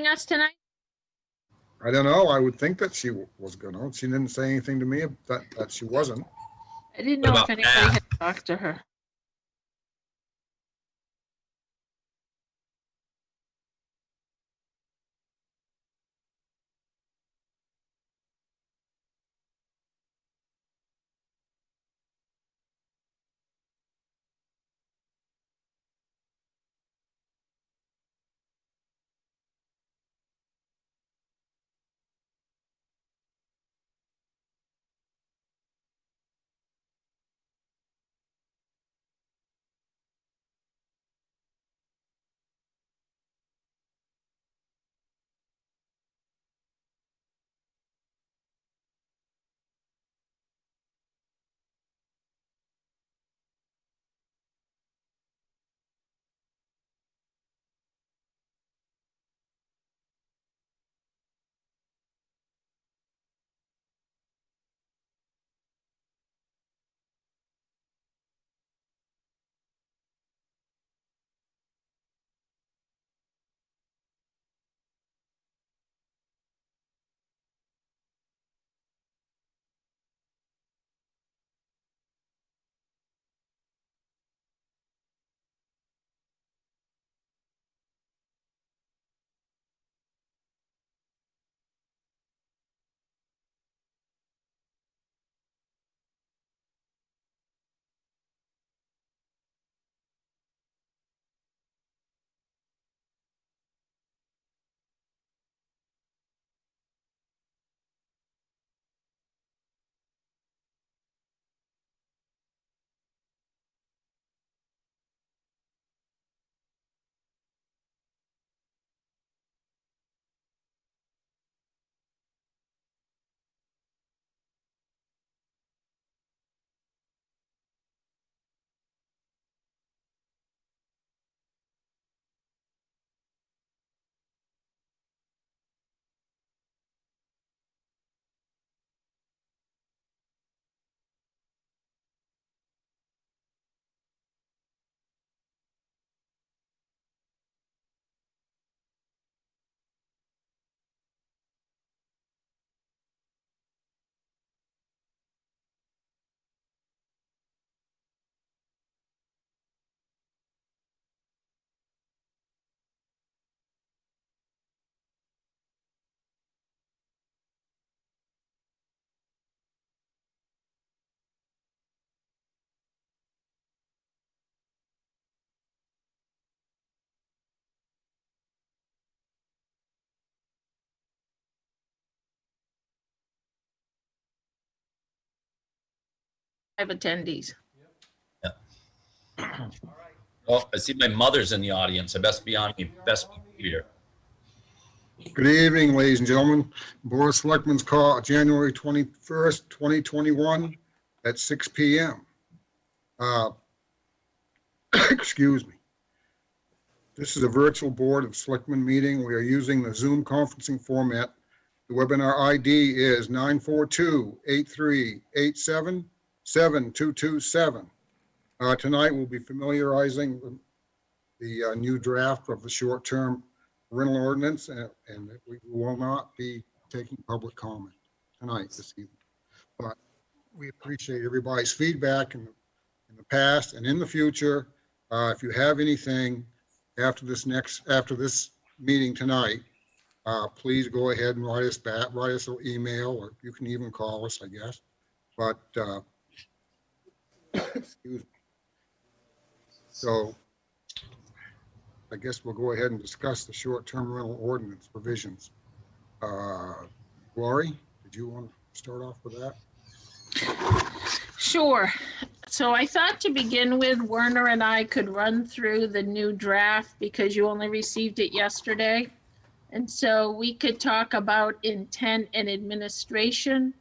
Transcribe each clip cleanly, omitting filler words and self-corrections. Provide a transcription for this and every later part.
us tonight? I don't know. I would think that she was gonna. She didn't say anything to me that she wasn't. I didn't What know if about anybody Pat? had talked to her. Attendees. Oh, I see my mother's in the audience. I best be on me. Best be here. Good evening, ladies and gentlemen. Board of Selectmen's call January 21st, 2021 at 6 p.m. Excuse me. This is a virtual Board of Selectmen meeting. We are using the Zoom conferencing format. The webinar ID is 942-8387-7227. Tonight we'll be familiarizing the new draft of the short-term rental ordinance, and we will not be taking public comment tonight, this evening. But we appreciate everybody's feedback in the past and in the future. If you have anything after this meeting tonight, please go ahead and write us an email, or you can even call us, I guess. But excuse me. So I guess we'll go ahead and discuss the short-term rental ordinance provisions. Glory, did you want to start off with that? Sure. So I thought to begin with, Werner and I could run through the new draft because you only received it yesterday. And so we could talk about intent and administration.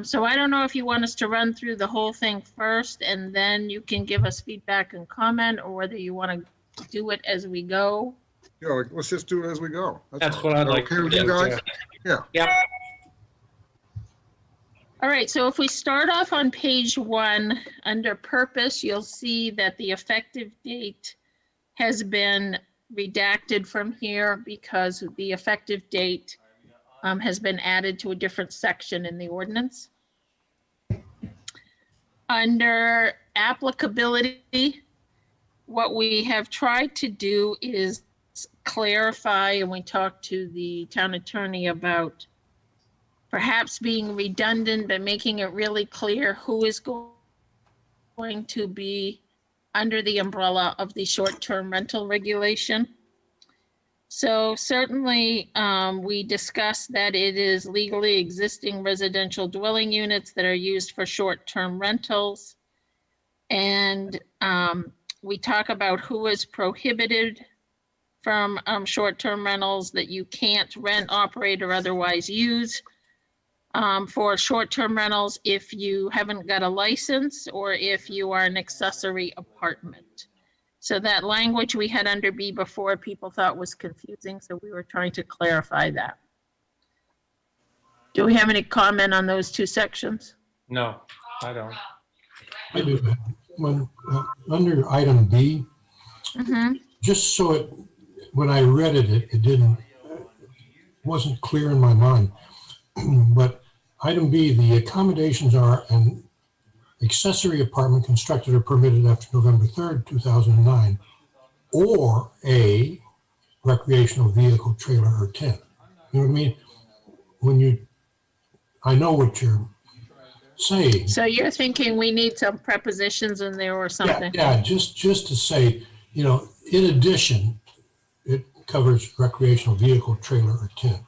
So I don't know if you want us to run through the whole thing first and then you can give us feedback and comment, or whether you want to do it as we go. Yeah, let's just do it as we go. That's what I'd like Okay to with do. you guys? Yeah. Yep. All right, so if we start off on page 1, under purpose, you'll see that the effective date has been redacted from here because the effective date has been added to a different section in the ordinance. Under applicability, what we have tried to do is clarify, and we talked to the town attorney about perhaps being redundant, but making it really clear who is going to be under the umbrella of the short-term rental regulation. So certainly, we discussed that it is legally existing residential dwelling units that are used for short-term rentals. And we talk about who is prohibited from short-term rentals that you can't rent, operate, or otherwise use for short-term rentals if you haven't got a license or if you are an accessory apartment. So that language we had under B before, people thought was confusing, so we were trying to clarify that. Do we have any comment on those two sections? No, I don't. I do. When, under item B, Mm-hmm. just so it, when I read it, it didn't, wasn't clear in my mind. But item B, the accommodations are an accessory apartment constructed or permitted after November 3rd, 2009, or a recreational vehicle, trailer, or tent. You know what I mean? When you, I know what you're saying. So you're thinking we need some prepositions in there or something? Yeah, just to say, you know, in addition, it covers recreational vehicle, trailer, or tent.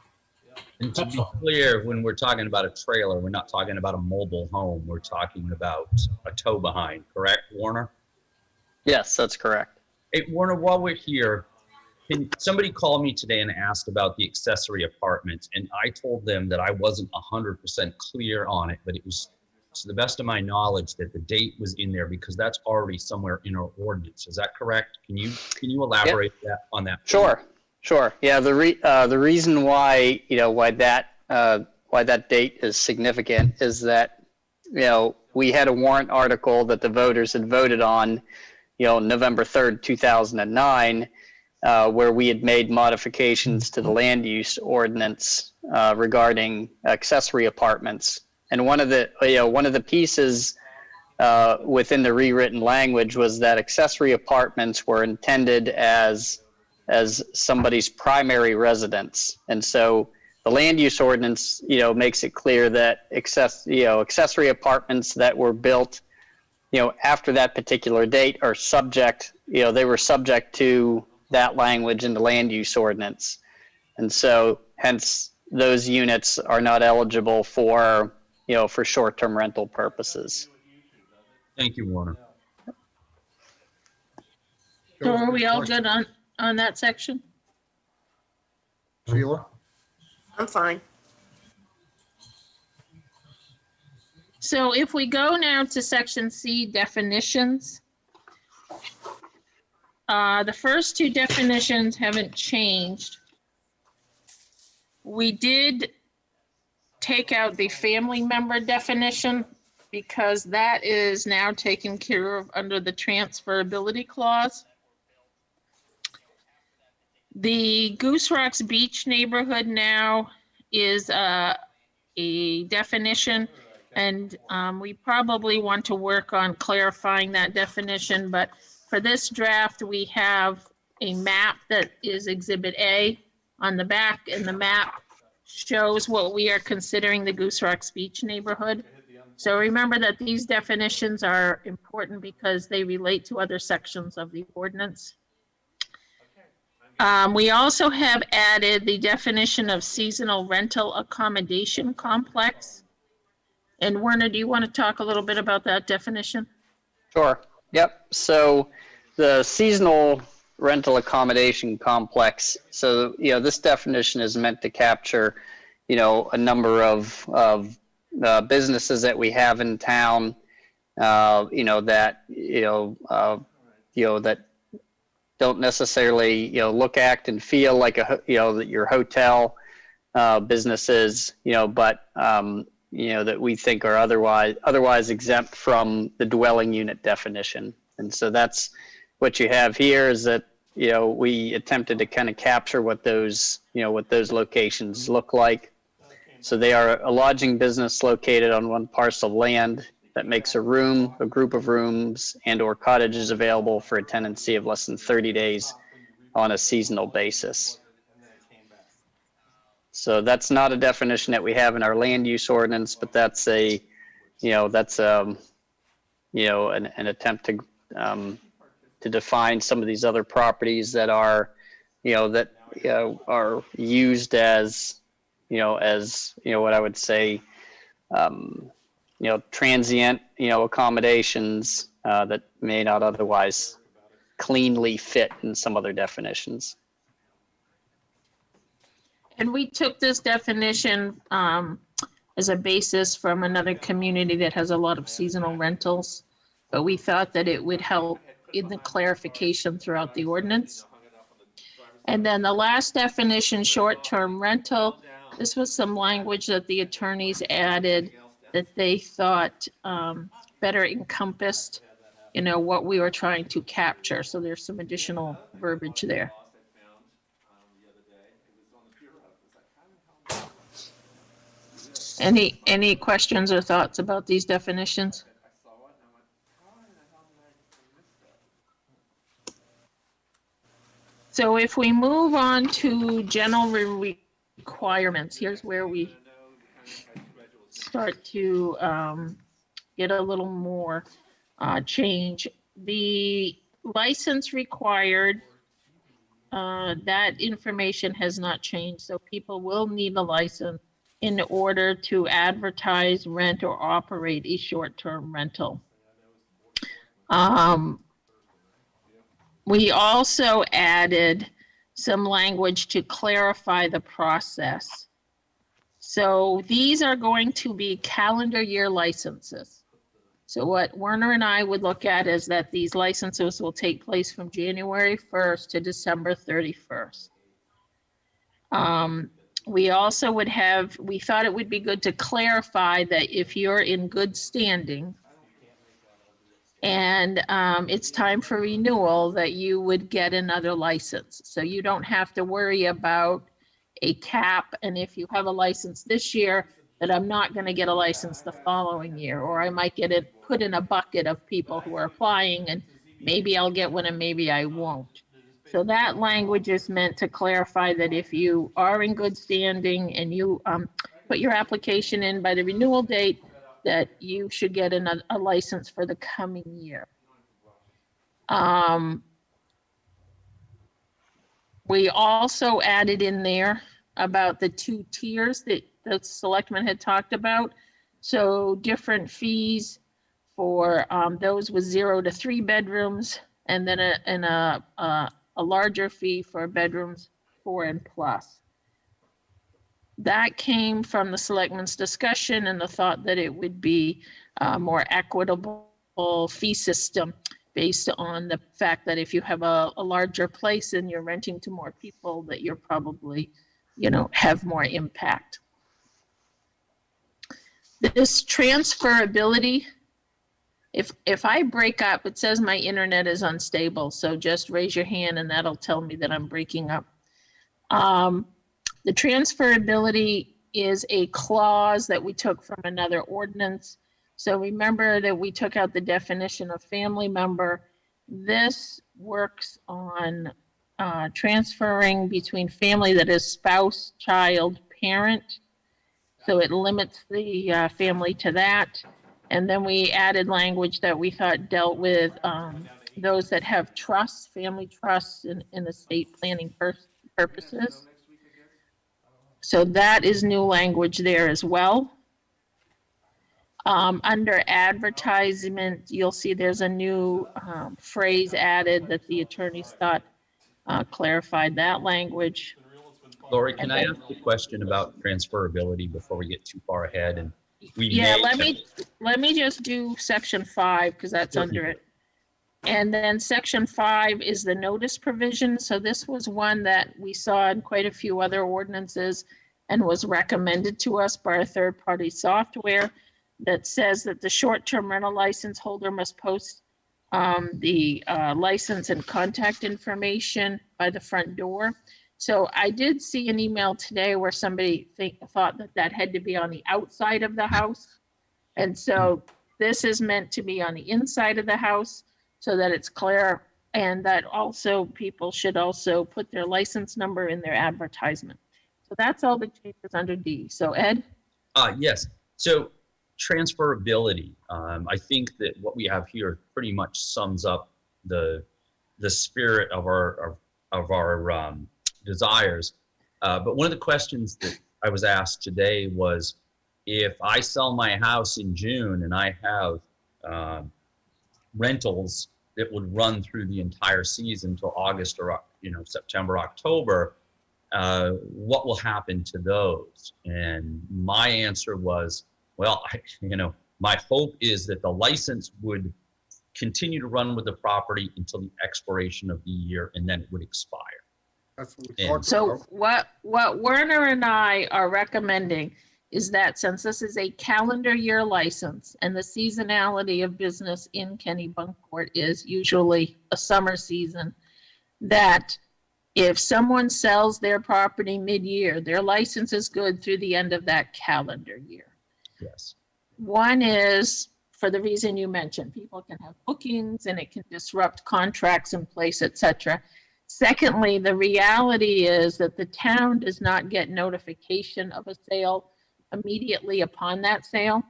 And to That's be all. clear, when we're talking about a trailer, we're not talking about a mobile home. We're talking about a tow behind, correct, Warner? Yes, that's correct. Hey, Warner, while we're here, can somebody call me today and asked about the accessory apartments? And I told them that I wasn't 100% clear on it, but it was, to the best of my knowledge, that the date was in there because that's already somewhere in our ordinance. Is that correct? Can you elaborate on that? Sure. Yeah, the reason why, why that date is significant is that, we had a warrant article that the voters had voted on, November 3rd, 2009, where we had made modifications to the land use ordinance regarding accessory apartments. And one of the pieces within the rewritten language was that accessory apartments were intended as somebody's primary residence. And so the land use ordinance, makes it clear that accessory apartments that were built, after that particular date are subject, they were subject to that language in the land use ordinance. And so hence those units are not eligible for short-term rental purposes. Thank you, Warner. So are we all good on that section? Sheila? I'm fine. So if we go now to section C, definitions. The first two definitions haven't changed. We did take out the family member definition because that is now taken care of under the transferability clause. The Goose Rocks Beach neighborhood now is a definition, and we probably want to work on clarifying that definition, but for this draft, we have a map that is Exhibit A on the back, and the map shows what we are considering the Goose Rocks Beach neighborhood. So remember that these definitions are important because they relate to other sections of the ordinance. We also have added the definition of seasonal rental accommodation complex. And Werner, do you want to talk a little bit about that definition? Sure. Yep. So the seasonal rental accommodation complex. So, this definition is meant to capture, a number of businesses that we have in town, that don't necessarily, look, act, and feel like that your hotel businesses, but that we think are otherwise exempt from the dwelling unit definition. And so that's what you have here is that we attempted to kind of capture what those, what those locations look like. So they are a lodging business located on one parcel of land that makes a room, a group of rooms, and or cottages available for a tenancy of less than 30 days on a seasonal basis. So that's not a definition that we have in our land use ordinance, but that's an attempt to define some of these other properties that are, are used as, what I would say, transient, accommodations that may not otherwise cleanly fit in some other definitions. And we took this definition as a basis from another community that has a lot of seasonal rentals, but we thought that it would help in the clarification throughout the ordinance. And then the last definition, short-term rental, this was some language that the attorneys added that they thought better encompassed, what we were trying to capture. So there's some additional verbiage there. Any questions or thoughts about these definitions? So if we move on to general requirements, here's where we start to get a little more change. The license required, that information has not changed. So people will need a license in order to advertise, rent, or operate a short-term rental. We also added some language to clarify the process. So these are going to be calendar year licenses. So what Werner and I would look at is that these licenses will take place from January 1st to December 31st. We also would have, we thought it would be good to clarify that if you're in good standing and it's time for renewal, that you would get another license. So you don't have to worry about a cap, and if you have a license this year, that I'm not going to get a license the following year, or I might get it put in a bucket of people who are applying, and maybe I'll get one and maybe I won't. So that language is meant to clarify that if you are in good standing and you put your application in by the renewal date, that you should get a license for the coming year. We also added in there about the 2 tiers that the selectmen had talked about. So different fees for those with 0 to 3 bedrooms, and then a larger fee for bedrooms 4 and plus. That came from the selectmen's discussion and the thought that it would be a more equitable fee system based on the fact that if you have a larger place and you're renting to more people, that you're probably, have more impact. This transferability, if I break up, it says my internet is unstable, so just raise your hand and that'll tell me that I'm breaking up. The transferability is a clause that we took from another ordinance. So remember that we took out the definition of family member. This works on transferring between family that is spouse, child, parent. So it limits the family to that. And then we added language that we thought dealt with those that have trusts, family trusts in estate planning purposes. So that is new language there as well. Under advertisement, you'll see there's a new phrase added that the attorneys thought clarified that language. Lori, can I ask a question about transferability before we get too far ahead? And let me just do section 5 because that's under it. And then section 5 is the notice provision. So this was one that we saw in quite a few other ordinances and was recommended to us by a third-party software that says that the short-term rental license holder must post the license and contact information by the front door. So I did see an email today where somebody thought that that had to be on the outside of the house. And so this is meant to be on the inside of the house so that it's clear. And that also people should also put their license number in their advertisement. So that's all the changes under D. So Ed? Yes. So transferability. I think that what we have here pretty much sums up the spirit of our desires. But one of the questions that I was asked today was, if I sell my house in June and I have rentals that would run through the entire season till August or September, October, what will happen to those? And my answer was, well, my hope is that the license would continue to run with the property until the expiration of the year, and then it would expire. That's what we talked So about. what Werner and I are recommending is that since this is a calendar year license and the seasonality of business in Kennebunkport is usually a summer season, that if someone sells their property mid-year, their license is good through the end of that calendar year. Yes. One is for the reason you mentioned, people can have bookings and it can disrupt contracts in place, et cetera. Secondly, the reality is that the town does not get notification of a sale immediately upon that sale.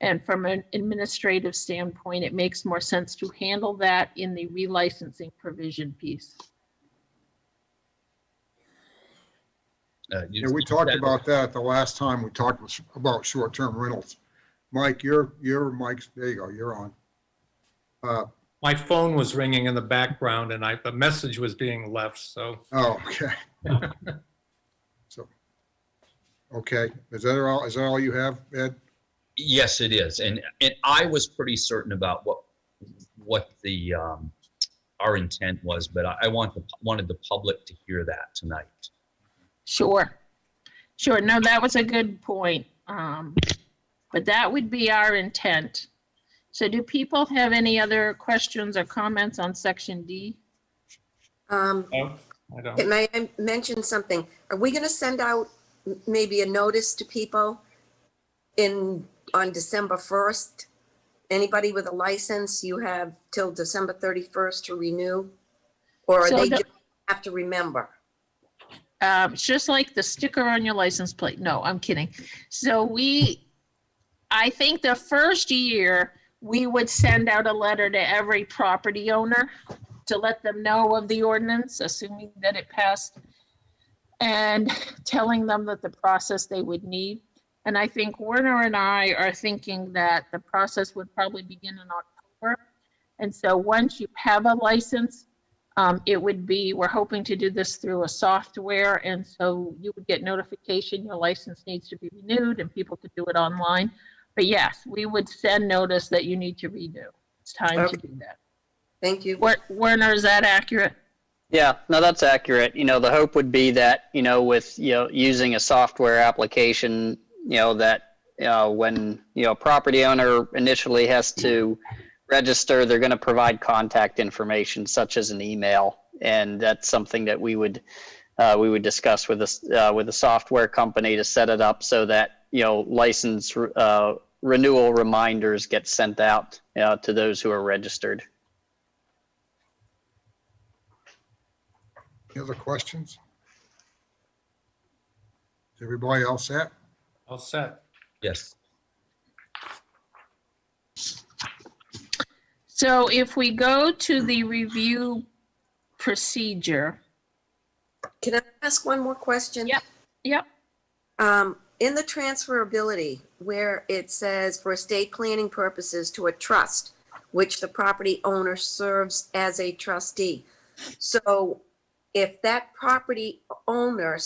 And from an administrative standpoint, it makes more sense to handle that in the relicensing provision piece. Yeah, we talked about that the last time we talked about short-term rentals. Mike, your Mike's, there you go, you're on. My phone was ringing in the background and a message was being left, so. Oh, okay. So, okay, is that all you have, Ed? Yes, it is. And I was pretty certain about what the our intent was, but I wanted the public to hear that tonight. Sure. No, that was a good point. But that would be our intent. So do people have any other questions or comments on section D? No, I don't. May I mention something? Are we going to send out maybe a notice to people on December 1st? Anybody with a license, you have till December 31st to renew? Or So they the- just have to remember? It's just like the sticker on your license plate. No, I'm kidding. So I think the first year, we would send out a letter to every property owner to let them know of the ordinance, assuming that it passed, and telling them that the process they would need. And I think Werner and I are thinking that the process would probably begin in October. And so once you have a license, it would be, we're hoping to do this through a software. And so you would get notification, your license needs to be renewed, and people could do it online. But yes, we would send notice that you need to renew. It's time to Okay. do that. Thank you. Werner, is that accurate? Yeah, no, that's accurate. The hope would be that, with, using a software application, that, when, a property owner initially has to register, they're going to provide contact information such as an email. And that's something that we would discuss with a software company to set it up so that, license renewal reminders get sent out to those who are registered. Any other questions? Is everybody all set? All set. Yes. So if we go to the review procedure, Can I ask one more question? Yep. In the transferability, where it says for estate planning purposes to a trust, which the property owner serves as a trustee. So if that property owner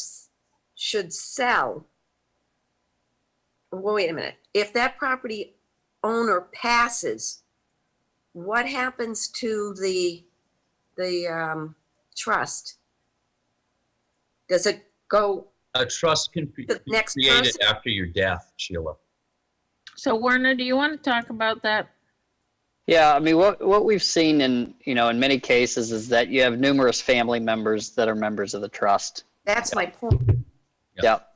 should sell, well, wait a minute, if that property owner passes, what happens to the trust? Does it go A trust can be the next created person? after your death, Sheila. So Werner, do you want to talk about that? Yeah, I mean, what we've seen in, in many cases is that you have numerous family members that are members of the trust. That's my point. Yep,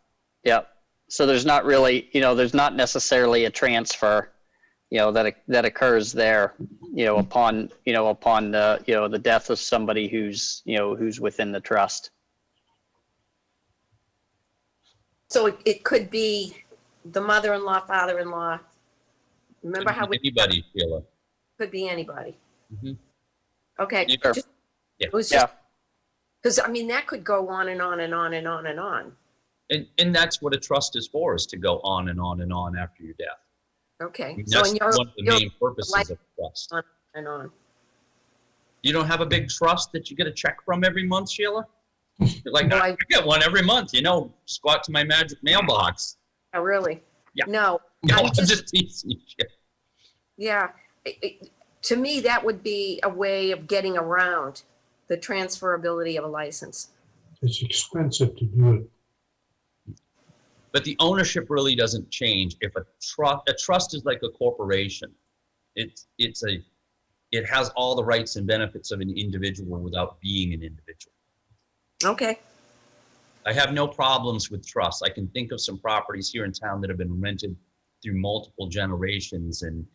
yep. So there's not really, there's not necessarily a transfer, that occurs there, upon the death of somebody who's within the trust. So it could be the mother-in-law, father-in-law. Remember how we, Anybody, Sheila. could be anybody. Mhm. Okay. Sure. just- Yeah. It was Yeah. just, because I mean, that could go on and on and on and on and on. And that's what a trust is for, is to go on and on and on after your death. I Okay. mean, So that's in your, one of the your main purposes life- of a trust. and on. You don't have a big trust that you get a check from every month, Sheila? You're like, No, I get one every month, just go out to my magic mailbox. Oh, really? Yeah. No, No, I'm I'm just, just teasing you. yeah. To me, that would be a way of getting around the transferability of a license. It's expensive to do it. But the ownership really doesn't change. If a trust is like a corporation. It has all the rights and benefits of an individual without being an individual. Okay. I have no problems with trusts. I can think of some properties here in town that have been rented through multiple generations, and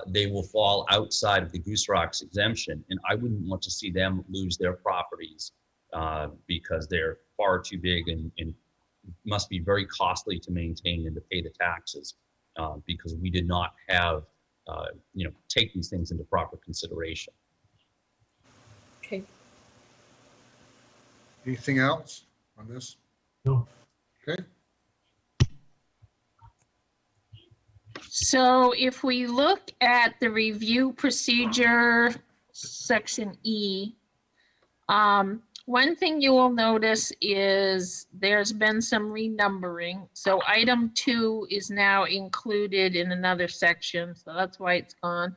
they will fall outside of the Goose Rocks exemption. And I wouldn't want to see them lose their properties because they're far too big and must be very costly to maintain and to pay the taxes because we did not have, take these things into proper consideration. Okay. Anything else on this? No. Okay, So if we look at the review procedure, section E, one thing you will notice is there's been some renumbering. So item 2 is now included in another section, so that's why it's gone.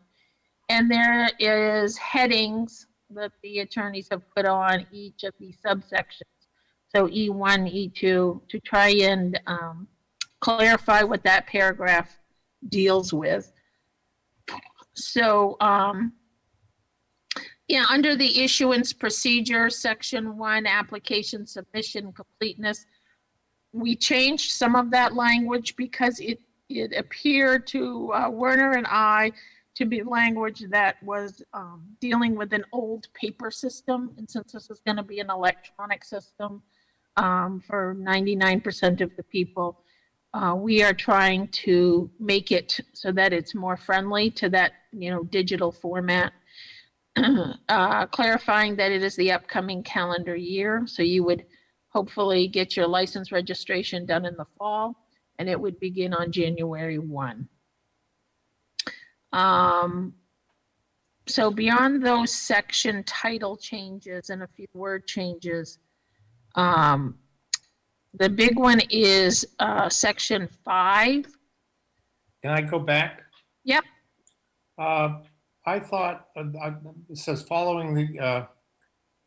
And there is headings that the attorneys have put on each of these subsections. So E1, E2, to try and clarify what that paragraph deals with. So, yeah, under the issuance procedure, section 1, application submission completeness, we changed some of that language because it appeared to Werner and I to be language that was dealing with an old paper system. And since this is going to be an electronic system for 99% of the people, we are trying to make it so that it's more friendly to that, digital format. Clarifying that it is the upcoming calendar year. So you would hopefully get your license registration done in the fall, and it would begin on January 1. So beyond those section title changes and a few word changes, the big one is section 5. Can I go back? Yep. I thought, it says following the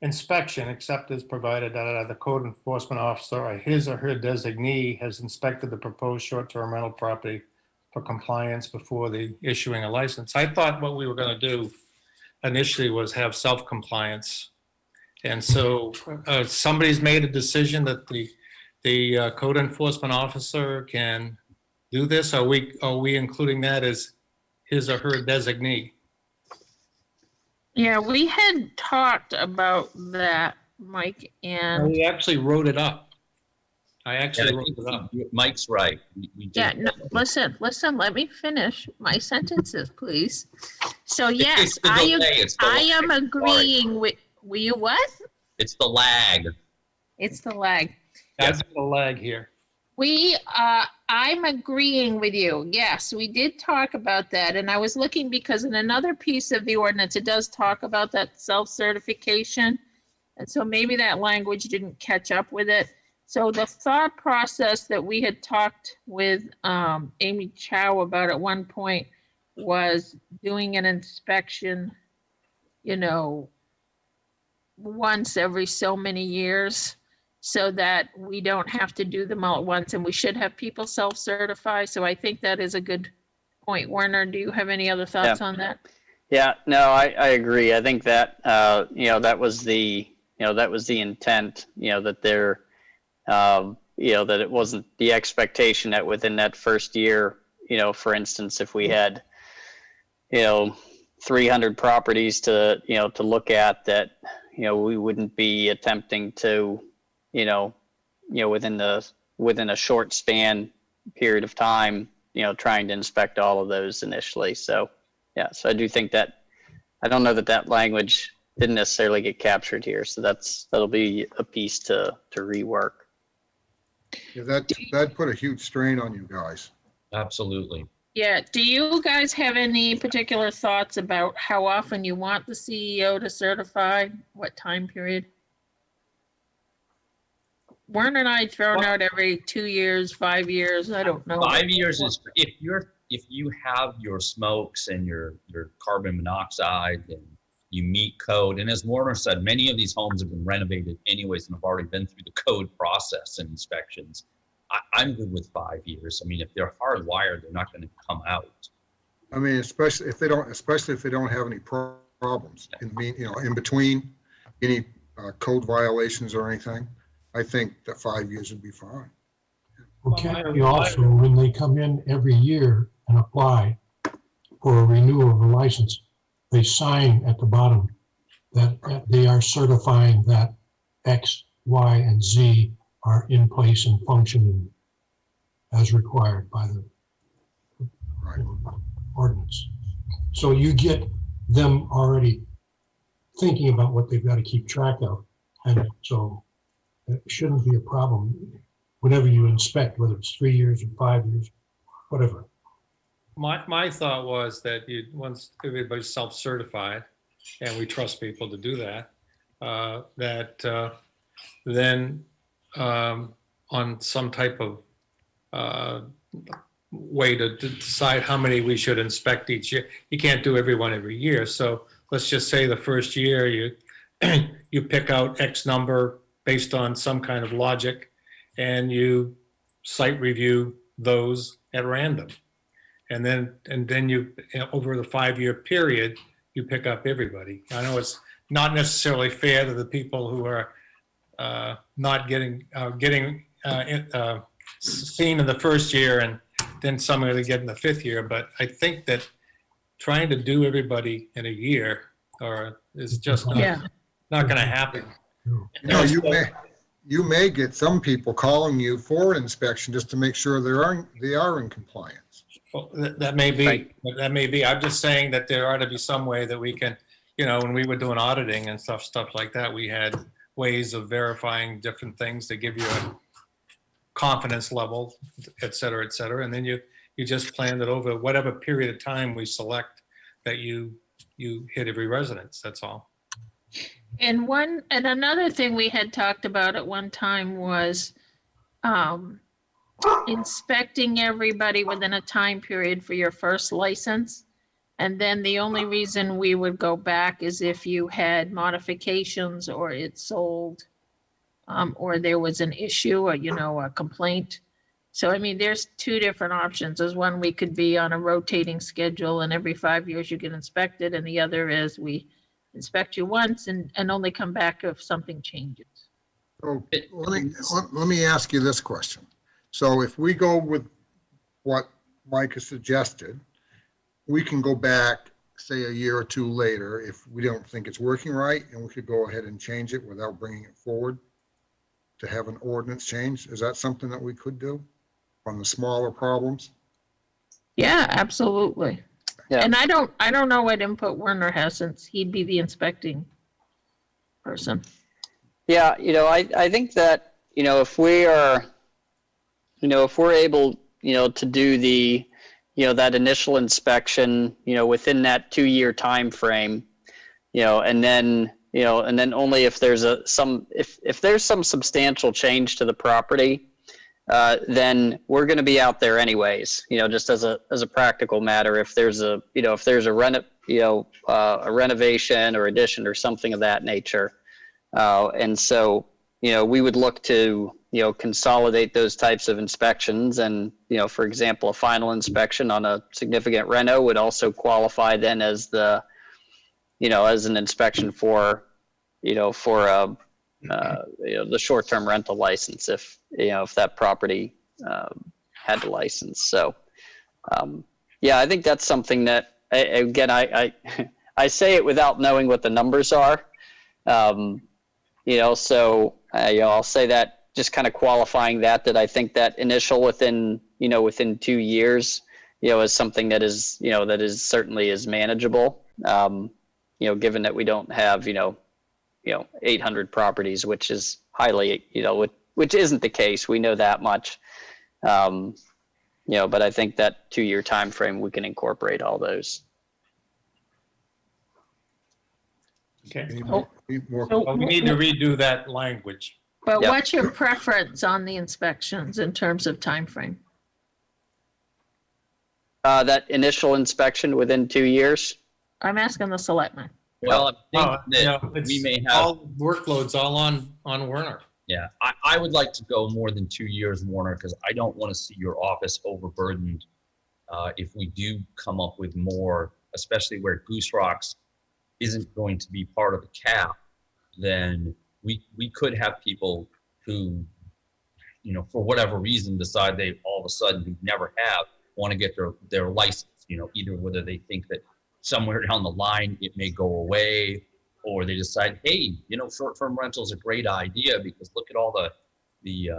inspection, except as provided, the code enforcement officer or his or her designee has inspected the proposed short-term rental property for compliance before the issuing a license. I thought what we were going to do initially was have self-compliance. And so somebody's made a decision that the code enforcement officer can do this. Are we including that as his or her designee? Yeah, we had talked about that, Mike, and We actually wrote it up. I Yeah, actually I wrote think it up. Mike's right. We did. yeah, no, listen, let me finish my sentences, please. So It's yes, the delay, it's the I lag. am agreeing with, were you what? It's the lag. It's the lag. That's the lag here. I'm agreeing with you. Yes, we did talk about that. And I was looking because in another piece of the ordinance, it does talk about that self-certification. And so maybe that language didn't catch up with it. So the thought process that we had talked with Amy Chow about at one point was doing an inspection, once every so many years, so that we don't have to do them all at once, and we should have people self-certify. So I think that is a good point. Werner, do you have any other thoughts on that? Yeah, no, I agree. I think that, that was the intent, that there, that it wasn't the expectation that within that first year, for instance, if we had, 300 properties to look at, that, we wouldn't be attempting to, within a short span period of time, trying to inspect all of those initially. So, yeah, so I do think that, I don't know that language didn't necessarily get captured here. So that'll be a piece to rework. Yeah, that put a huge strain on you guys. Absolutely. Yeah, do you guys have any particular thoughts about how often you want the CEO to certify? What time period? Werner and I thrown out every 2 years, 5 years, I don't know. 5 years is, if you have your smokes and your carbon monoxide and you meet code, and as Warner said, many of these homes have been renovated anyways and have already been through the code process and inspections. I'm good with 5 years. I mean, if they're hardwired, they're not going to come out. I mean, especially if they don't have any problems in between any code violations or anything. I think that 5 years would be fine. Well, can't you also, when they come in every year and apply for a renewal of a license, they sign at the bottom that they are certifying that X, Y, and Z are in place and functioning as required by the ordinance. So you get them already thinking about what they've got to keep track of. And so it shouldn't be a problem whenever you inspect, whether it's 3 years or 5 years, whatever. My thought was that once everybody's self-certified, and we trust people to do that, then on some type of way to decide how many we should inspect each year. You can't do everyone every year. So let's just say the first year you pick out X number based on some kind of logic, and you site review those at random. And then you, over the 5-year period, you pick up everybody. I know it's not necessarily fair to the people who are not getting seen in the first year, and then some are get in the 5th year. But I think that trying to do everybody in a year is just not going to happen. You may get some people calling you for an inspection just to make sure they are in compliance. Well, that may be. Right. That may be. I'm just saying that there ought to be some way that we can, when we were doing auditing and stuff like that, we had ways of verifying different things to give you a confidence level, et cetera, and then you just plan it over whatever period of time we select that you hit every residence. That's all. And another thing we had talked about at one time was inspecting everybody within a time period for your first license. And then the only reason we would go back is if you had modifications or it sold, or there was an issue or, a complaint. So, I mean, there's 2 different options. There's one, we could be on a rotating schedule and every 5 years you get inspected. And the other is we inspect you once and only come back if something changes. So let me ask you this question. So if we go with what Mike has suggested, we can go back, say a year or 2 later, if we don't think it's working right, and we could go ahead and change it without bringing it forward to have an ordinance change. Is that something that we could do on the smaller problems? Yeah, absolutely. Yeah. And I don't know what input Werner has, since he'd be the inspecting person. Yeah, I think that, if we are, if we're able, to do the, that initial inspection, within that 2-year time frame, and then only if there's if there's some substantial change to the property, then we're going to be out there anyways, just as a practical matter. If there's a renovation or addition or something of that nature. And so, we would look to, consolidate those types of inspections. And, for example, a final inspection on a significant reno would also qualify then as as an inspection for the short-term rental license if that property had the license. So, I think that's something that, again, I say it without knowing what the numbers are. So I'll say that, just kind of qualifying that I think that initial within 2 years, is something that is certainly is manageable. Given that we don't have, 800 properties, which is highly, which isn't the case. We know that much. But I think that 2-year time frame, we can incorporate all those. Okay. Any more? So- Well, we need to redo that language. But Yep. what's your preference on the inspections in terms of time frame? That initial inspection within 2 years. I'm asking the selectmen. Well, I think that It's we may have, all workloads all on Werner. yeah, I would like to go more than 2 years, Warner, because I don't want to see your office overburdened. If we do come up with more, especially where Goose Rocks isn't going to be part of the cap, then we could have people who, for whatever reason, decide they all of a sudden who never have want to get their license, either whether they think that somewhere down the line it may go away, or they decide, hey, short-term rental is a great idea because look at all the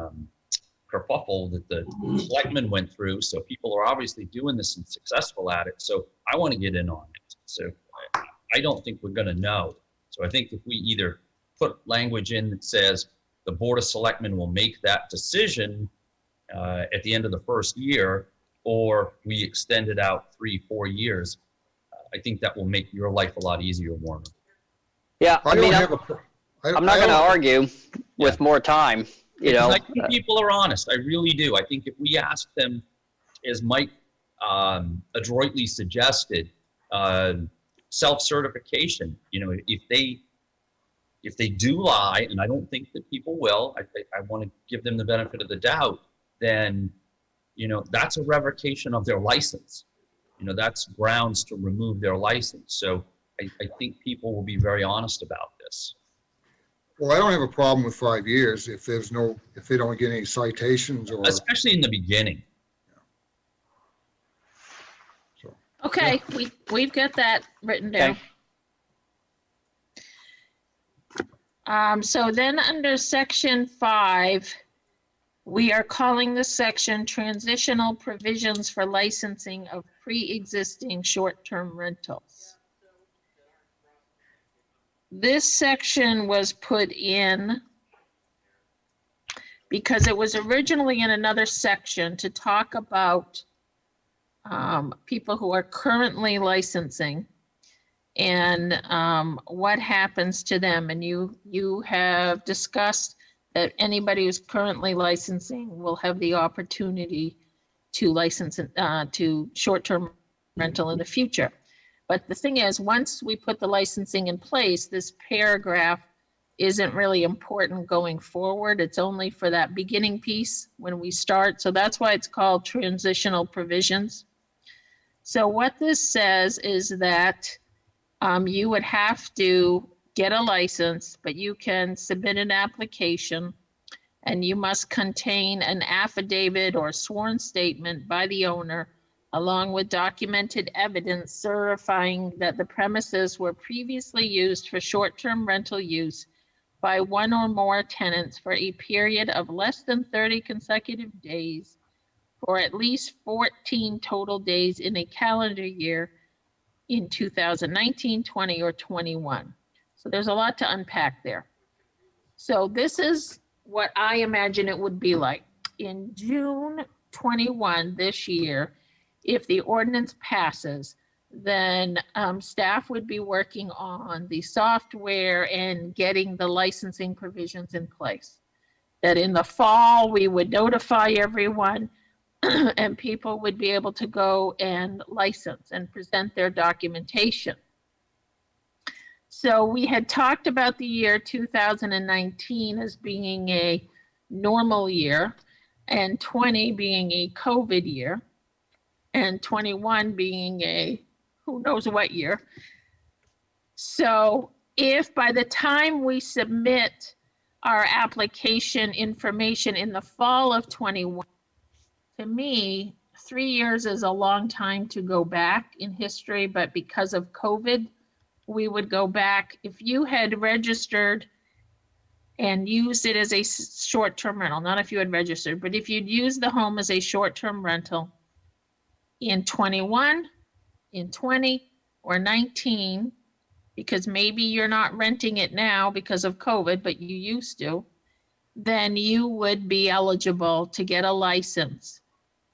kerfuffle that the selectmen went through. So people are obviously doing this and successful at it. So I want to get in on it. So I don't think we're going to know. So I think if we either put language in that says the Board of Selectmen will make that decision at the end of the first year, or we extend it out 3-4 years, I think that will make your life a lot easier, Warner. Yeah, I don't have a. I'm not going to argue with more time. Because I think people are honest. I really do. I think if we ask them, as Mike adroitly suggested, self-certification, if they do lie, and I don't think that people will, I want to give them the benefit of the doubt, then, that's a revocation of their license. That's grounds to remove their license. So I think people will be very honest about this. Well, I don't have a problem with 5 years if they don't get any citations or. Especially in the beginning. So, Okay, we've got that written down. So then under section 5, we are calling this section transitional provisions for licensing of pre-existing short-term rentals. This section was put in because it was originally in another section to talk about people who are currently licensing and what happens to them. And you have discussed that anybody who's currently licensing will have the opportunity to license to short-term rental in the future. But the thing is, once we put the licensing in place, this paragraph isn't really important going forward. It's only for that beginning piece when we start. So that's why it's called transitional provisions. So what this says is that you would have to get a license, but you can submit an application and you must contain an affidavit or sworn statement by the owner along with documented evidence certifying that the premises were previously used for short-term rental use by one or more tenants for a period of less than 30 consecutive days for at least 14 total days in a calendar year in 2019, 20, or 21. So there's a lot to unpack there. So this is what I imagine it would be like. In June 21 this year, if the ordinance passes, then staff would be working on the software and getting the licensing provisions in place. That in the fall, we would notify everyone and people would be able to go and license and present their documentation. So we had talked about the year 2019 as being a normal year, and 20 being a COVID year, and 21 being a who knows what year. So if by the time we submit our application information in the fall of 21, to me, 3 years is a long time to go back in history, but because of COVID, we would go back. If you had registered and used it as a short-term rental, not if you had registered, but if you'd used the home as a short-term rental in 21, in 20, or 19, because maybe you're not renting it now because of COVID, but you used to, then you would be eligible to get a license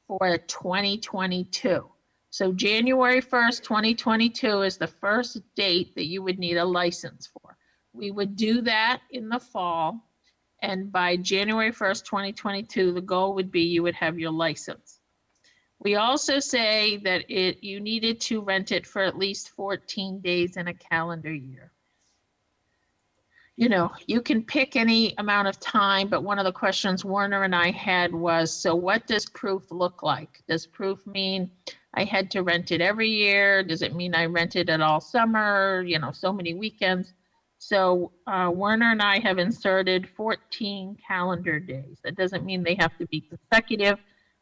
for 2022. So January 1st, 2022 is the first date that you would need a license for. We would do that in the fall, and by January 1st, 2022, the goal would be you would have your license. We also say that you needed to rent it for at least 14 days in a calendar year. You know, you can pick any amount of time, but one of the questions Warner and I had was, so what does proof look like? Does proof mean I had to rent it every year? Does it mean I rented it all summer, you know, so many weekends? So Warner and I have inserted 14 calendar days. That doesn't mean they have to be consecutive,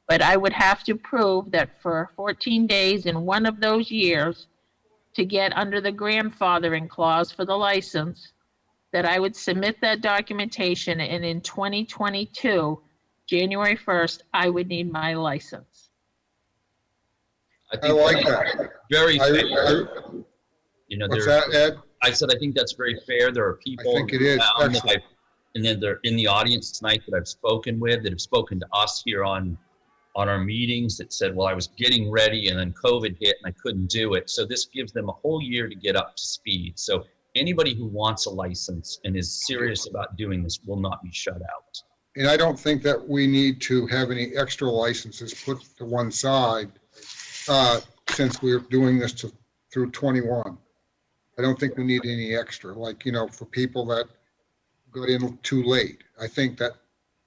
but I would have to prove that for 14 days in one of those years to get under the grandfathering clause for the license, that I would submit that documentation, and in 2022, January 1st, I would need my license. I like that. Very I- fair. You know, What's there, that, Ed? I said, I think that's very fair. There are people. I think it is. around that Excellent. and then they're in the audience tonight that I've spoken with, that have spoken to us here on our meetings, that said, well, I was getting ready and then COVID hit and I couldn't do it. So this gives them a whole year to get up to speed. So anybody who wants a license and is serious about doing this will not be shut out. And I don't think that we need to have any extra licenses put to one side since we're doing this through 21. I don't think we need any extra, like, you know, for people that got in too late. I think that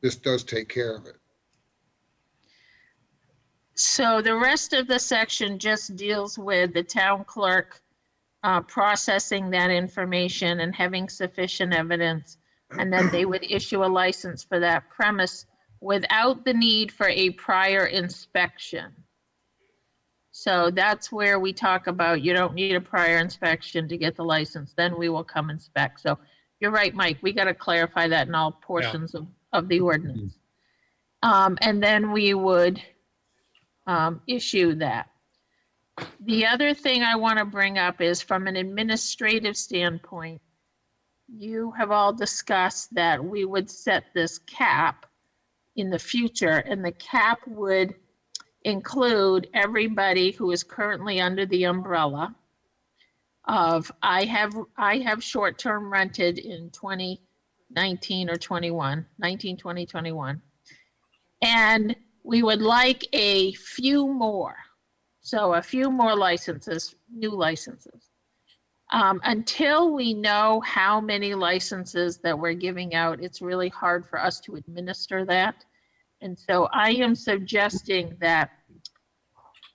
this does take care of it. So the rest of the section just deals with the town clerk processing that information and having sufficient evidence, and then they would issue a license for that premise without the need for a prior inspection. So that's where we talk about you don't need a prior inspection to get the license, then we will come inspect. So you're right, Mike, we got to clarify that in all portions of the ordinance. And then we would issue that. The other thing I want to bring up is from an administrative standpoint, you have all discussed that we would set this cap in the future, and the cap would include everybody who is currently under the umbrella of I have short-term rented in 2019 or 21, 19, 20, 21. And we would like a few more. So a few more licenses, new licenses. Until we know how many licenses that we're giving out, it's really hard for us to administer that. And so I am suggesting that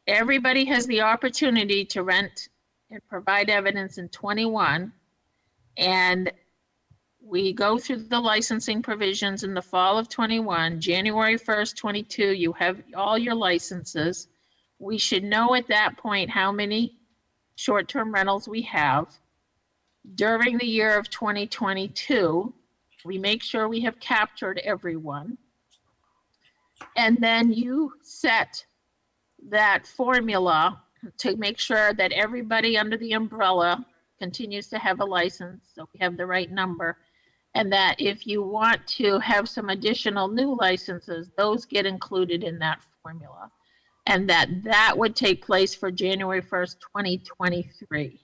everybody has the opportunity to rent and provide evidence in 21. And we go through the licensing provisions in the fall of 21, January 1st, 22, you have all your licenses. We should know at that point how many short-term rentals we have. During the year of 2022, we make sure we have captured everyone. And then you set that formula to make sure that everybody under the umbrella continues to have a license, so we have the right number. And that if you want to have some additional new licenses, those get included in that formula. And that would take place for January 1st, 2023.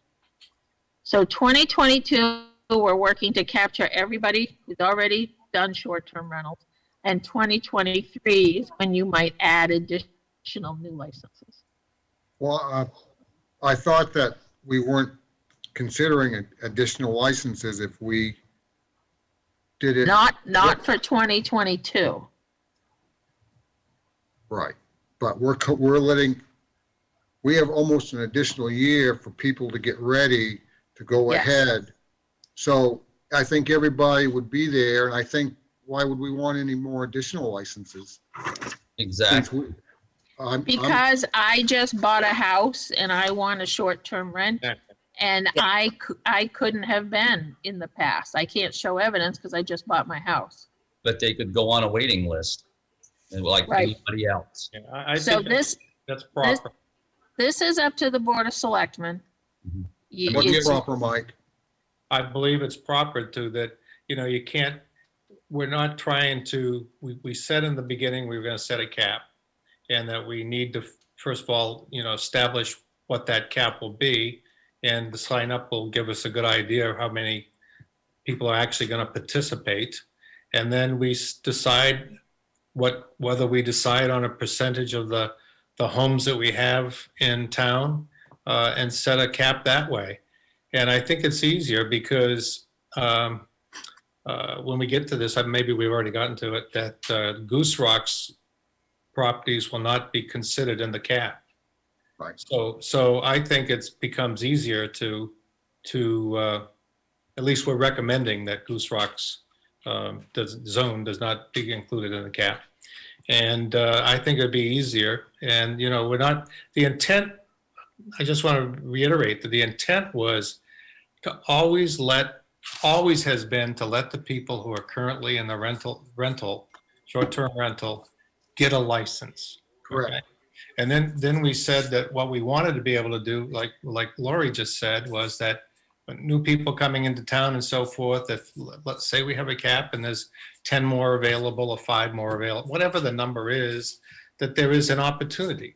So 2022, we're working to capture everybody who's already done short-term rentals. And 2023 is when you might add additional new licenses. Well, I thought that we weren't considering additional licenses if we Did it? Not for 2022. Right, but we have almost an additional year for people to get ready to go Yes. ahead. So I think everybody would be there, and I think, why would we want any more additional licenses? Exactly. Since I'm- Because I just bought a house and I want a short-term rent, and I couldn't have been in the past. I can't show evidence because I just bought my house. But they could go on a waiting list and like Right. anybody else. Yeah, I So think that's this, proper. this is up to the Board of Selectmen. Mhm. You- What's it's- proper, Mike? I believe it's proper to that, you can't, we're not trying to, we said in the beginning, we were gonna set a cap. And that we need to, first of all, establish what that cap will be. And the sign up will give us a good idea of how many people are actually gonna participate. And then we decide whether we decide on a percentage of the homes that we have in town, and set a cap that way. And I think it's easier because when we get to this, maybe we've already gotten to it, that Goose Rock's properties will not be considered in the cap. Right. So I think it becomes easier to at least we're recommending that Goose Rock's zone does not be included in the cap. And I think it'd be easier. And, we're not, the intent, I just want to reiterate that the intent was to always has been to let the people who are currently in the rental, short-term rental, get a license. Correct. Okay? And then we said that what we wanted to be able to do, like Lori just said, was that when new people coming into town and so forth, if let's say we have a cap and there's 10 more available or 5 more available, whatever the number is, that there is an opportunity.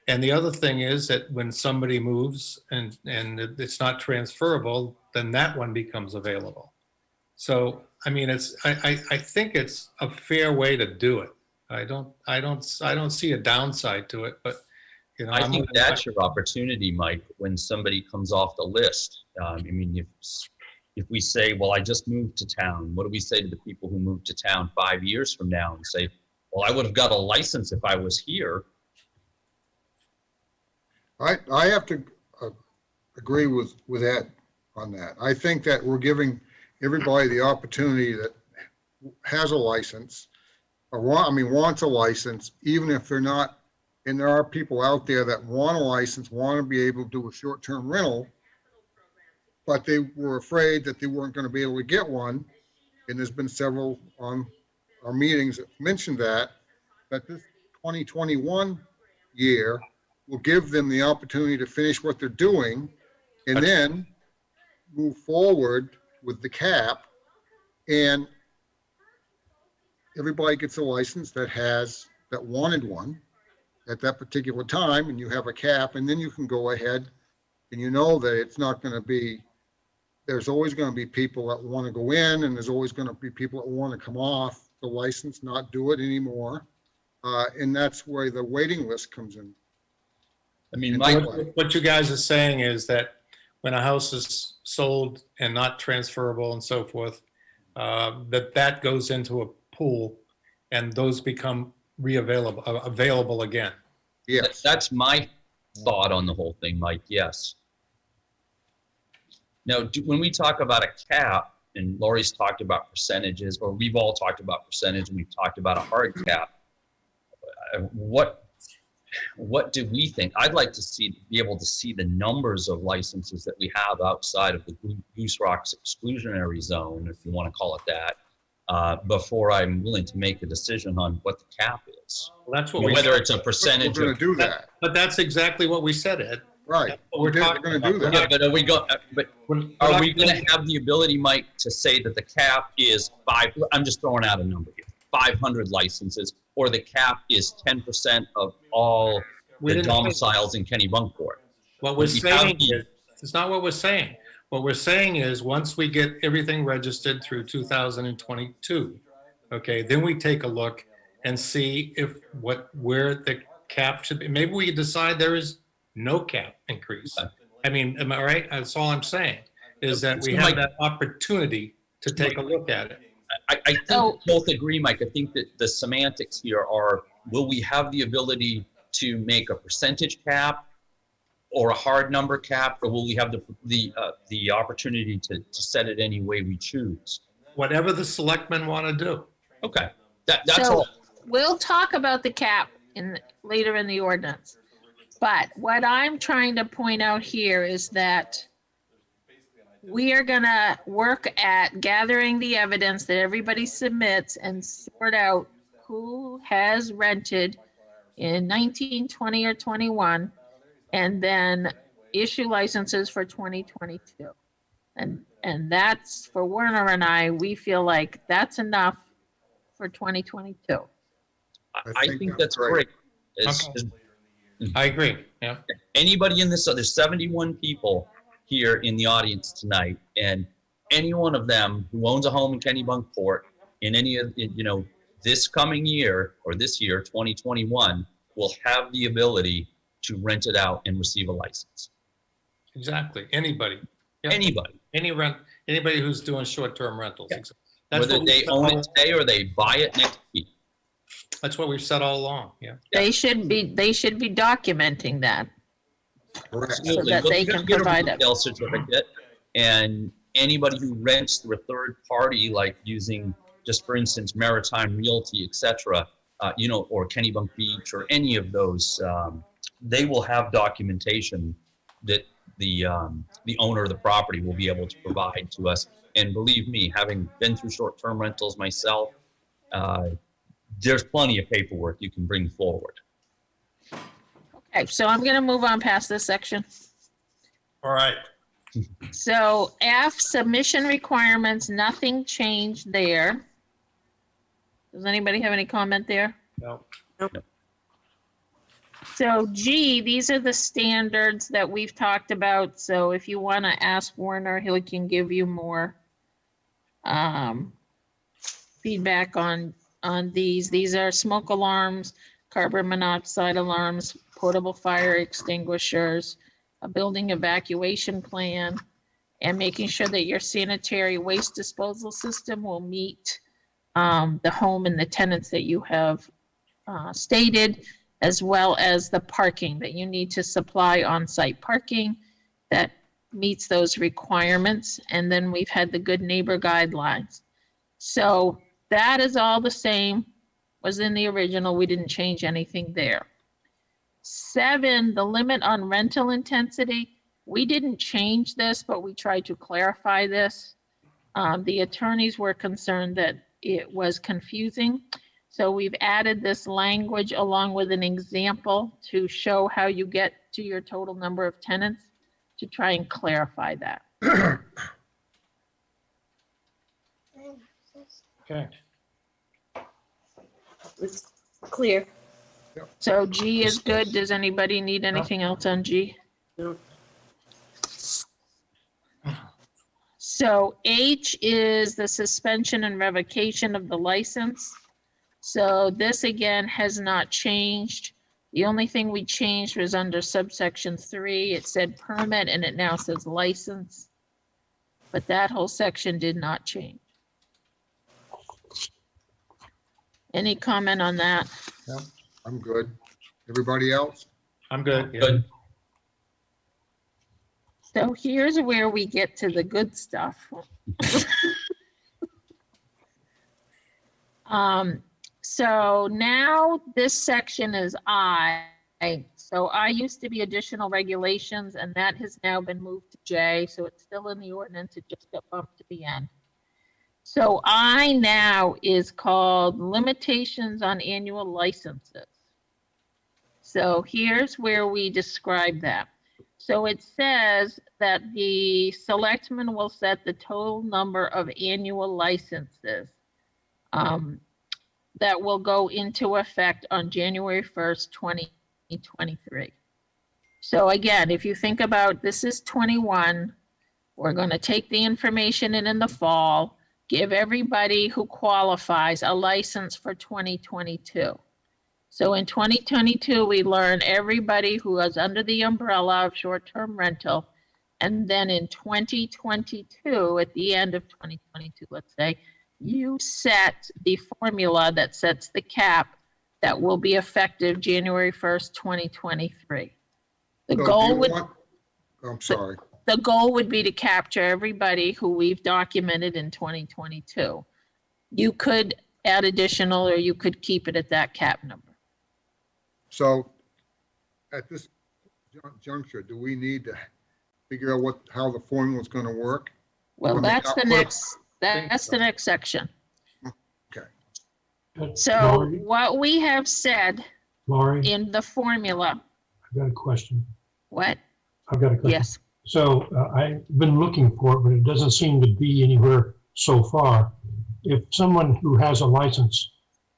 And the other thing is that when somebody moves and it's not transferable, then that one becomes available. So, I mean, I think it's a fair way to do it. I don't see a downside to it, but I think that's your opportunity, Mike, when somebody comes off the list. I mean, if we say, well, I just moved to town, what do we say to the people who moved to town 5 years from now and say, well, I would have got a license if I was here? I have to agree with Ed on that. I think that we're giving everybody the opportunity that has a license, or wants a license, even if they're not, and there are people out there that want a license, want to be able to do a short-term rental, but they were afraid that they weren't going to be able to get one. And there's been several on our meetings that mentioned that this 2021 year will give them the opportunity to finish what they're doing and then move forward with the cap, and everybody gets a license that wanted one at that particular time, and you have a cap, and then you can go ahead and that it's not going to be, there's always going to be people that want to go in, and there's always going to be people that want to come off the license, not do it anymore. And that's where the waiting list comes in. I mean, And Mike, what you guys are saying is that when a house is sold and not transferable and so forth, that goes into a pool and those become available again. Yes. that's my thought on the whole thing, Mike, yes. Now, when we talk about a cap, and Lori's talked about percentages, or we've all talked about percentage, and we've talked about a hard cap, what do we think? I'd like to be able to see the numbers of licenses that we have outside of the Goose Rock's exclusionary zone, if you want to call it that, before I'm willing to make a decision on what the cap is. Well, that's what Whether it's a percentage We're of. going to do that. But that's exactly what we said, Ed. Right. That's what we're talking going to do about. that. Yeah, but are we going to have the ability, Mike, to say that the cap is I'm just throwing out a number here, 500 licenses, or the cap is 10% of all We the didn't- domiciles in Kennebunkport? What we're We have saying the- is, it's not what we're saying. What we're saying is, once we get everything registered through 2022, okay, then we take a look and see where the cap should be. Maybe we decide there is no cap increase. Okay. I mean, am I right? That's all I'm saying, is that we So have Mike- that opportunity to take a look at it. I think So- we both agree, Mike. I think that the semantics here are, will we have the ability to make a percentage cap or a hard number cap, or will we have the opportunity to set it any way we choose? Whatever the selectmen want to do. Okay, that's So all. we'll talk about the cap later in the ordinance. But what I'm trying to point out here is that we are gonna work at gathering the evidence that everybody submits and sort out who has rented in 19, 20, or 21, and then issue licenses for 2022. And that's, for Werner and I, we feel like that's enough for 2022. I think that's great. As- Okay. I agree, yeah. Anybody in this, so there's 71 people here in the audience tonight, and any one of them who owns a home in Kennebunkport in any of, this coming year, or this year, 2021, will have the ability to rent it out and receive a license. Exactly. Anybody. Yeah. Anybody, Anybody who's doing short-term rentals. Yeah. That's whether what they we've own said it today or they buy it next week. That's what we've said all along, yeah. They should be documenting that. Correct. Absolutely. that Well, they just can get a provide it. retail certificate, and anybody who rents through a third party, like using, just for instance, Maritime Realty, et cetera, or Kennebunk Beach, or any of those, they will have documentation that the owner of the property will be able to provide to us. And believe me, having been through short-term rentals myself, there's plenty of paperwork you can bring forward. Okay, so I'm gonna move on past this section. All right. So F, submission requirements, nothing changed there. Does anybody have any comment there? No. So G, these are the standards that we've talked about. So if you want to ask Werner, he can give you more feedback on these. These are smoke alarms, carbon monoxide alarms, portable fire extinguishers, a building evacuation plan, and making sure that your sanitary waste disposal system will meet the home and the tenants that you have stated, as well as the parking, that you need to supply on-site parking that meets those requirements. And then we've had the good neighbor guidelines. So that is all the same, was in the original. We didn't change anything there. 7, the limit on rental intensity. We didn't change this, but we tried to clarify this. The attorneys were concerned that it was confusing. So we've added this language along with an example to show how you get to your total number of tenants, to try and clarify that. Okay. It's clear. So G is good. Does anybody need anything else on G? No. So H is the suspension and revocation of the license. So this again has not changed. The only thing we changed was under subsection 3. It said permit and it now says license. But that whole section did not change. Any comment on that? I'm good. Everybody else? I'm good. yeah. Good. So here's where we get to the good stuff. So now this section is I. So I used to be additional regulations, and that has now been moved to J. So it's still in the ordinance. It just got bumped to the end. So I now is called limitations on annual licenses. So here's where we describe that. So it says that the selectmen will set the total number of annual licenses that will go into effect on January 1st, 2023. So again, if you think about, this is 21, we're going to take the information in the fall, give everybody who qualifies a license for 2022. So in 2022, we learn everybody who is under the umbrella of short-term rental. And then in 2022, at the end of 2022, let's say, you set the formula that sets the cap that will be effective January 1st, 2023. The So do goal you would, want- I'm sorry. the goal would be to capture everybody who we've documented in 2022. You could add additional, or you could keep it at that cap number. So at this juncture, do we need to figure out how the formula is going to work? Well, On the that's the output? that's the next section. But So Laurie, what we have said Laurie, in the formula, I've got a question. what? I've got a question. Yes. So I've been looking for it, but it doesn't seem to be anywhere so far. If someone who has a license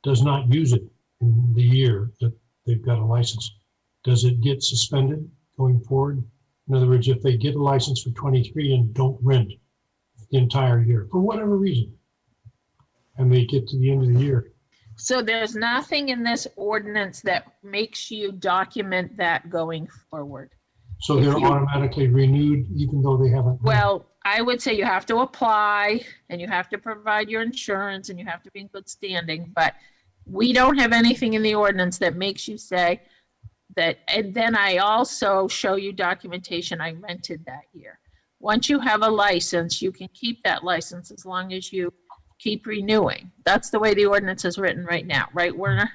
does not use it in the year that they've got a license, does it get suspended going forward? In other words, if they get a license for 23 and don't rent the entire year, for whatever reason, and they get to the end of the year, So there's nothing in this ordinance that makes you document that going forward. so they're If you- automatically renewed even though they haven't? rented? Well, I would say you have to apply and you have to provide your insurance and you have to be in good standing, but we don't have anything in the ordinance that makes you say that, and then I also show you documentation I rented that year. Once you have a license, you can keep that license as long as you keep renewing. That's the way the ordinance is written right now, right, Werner?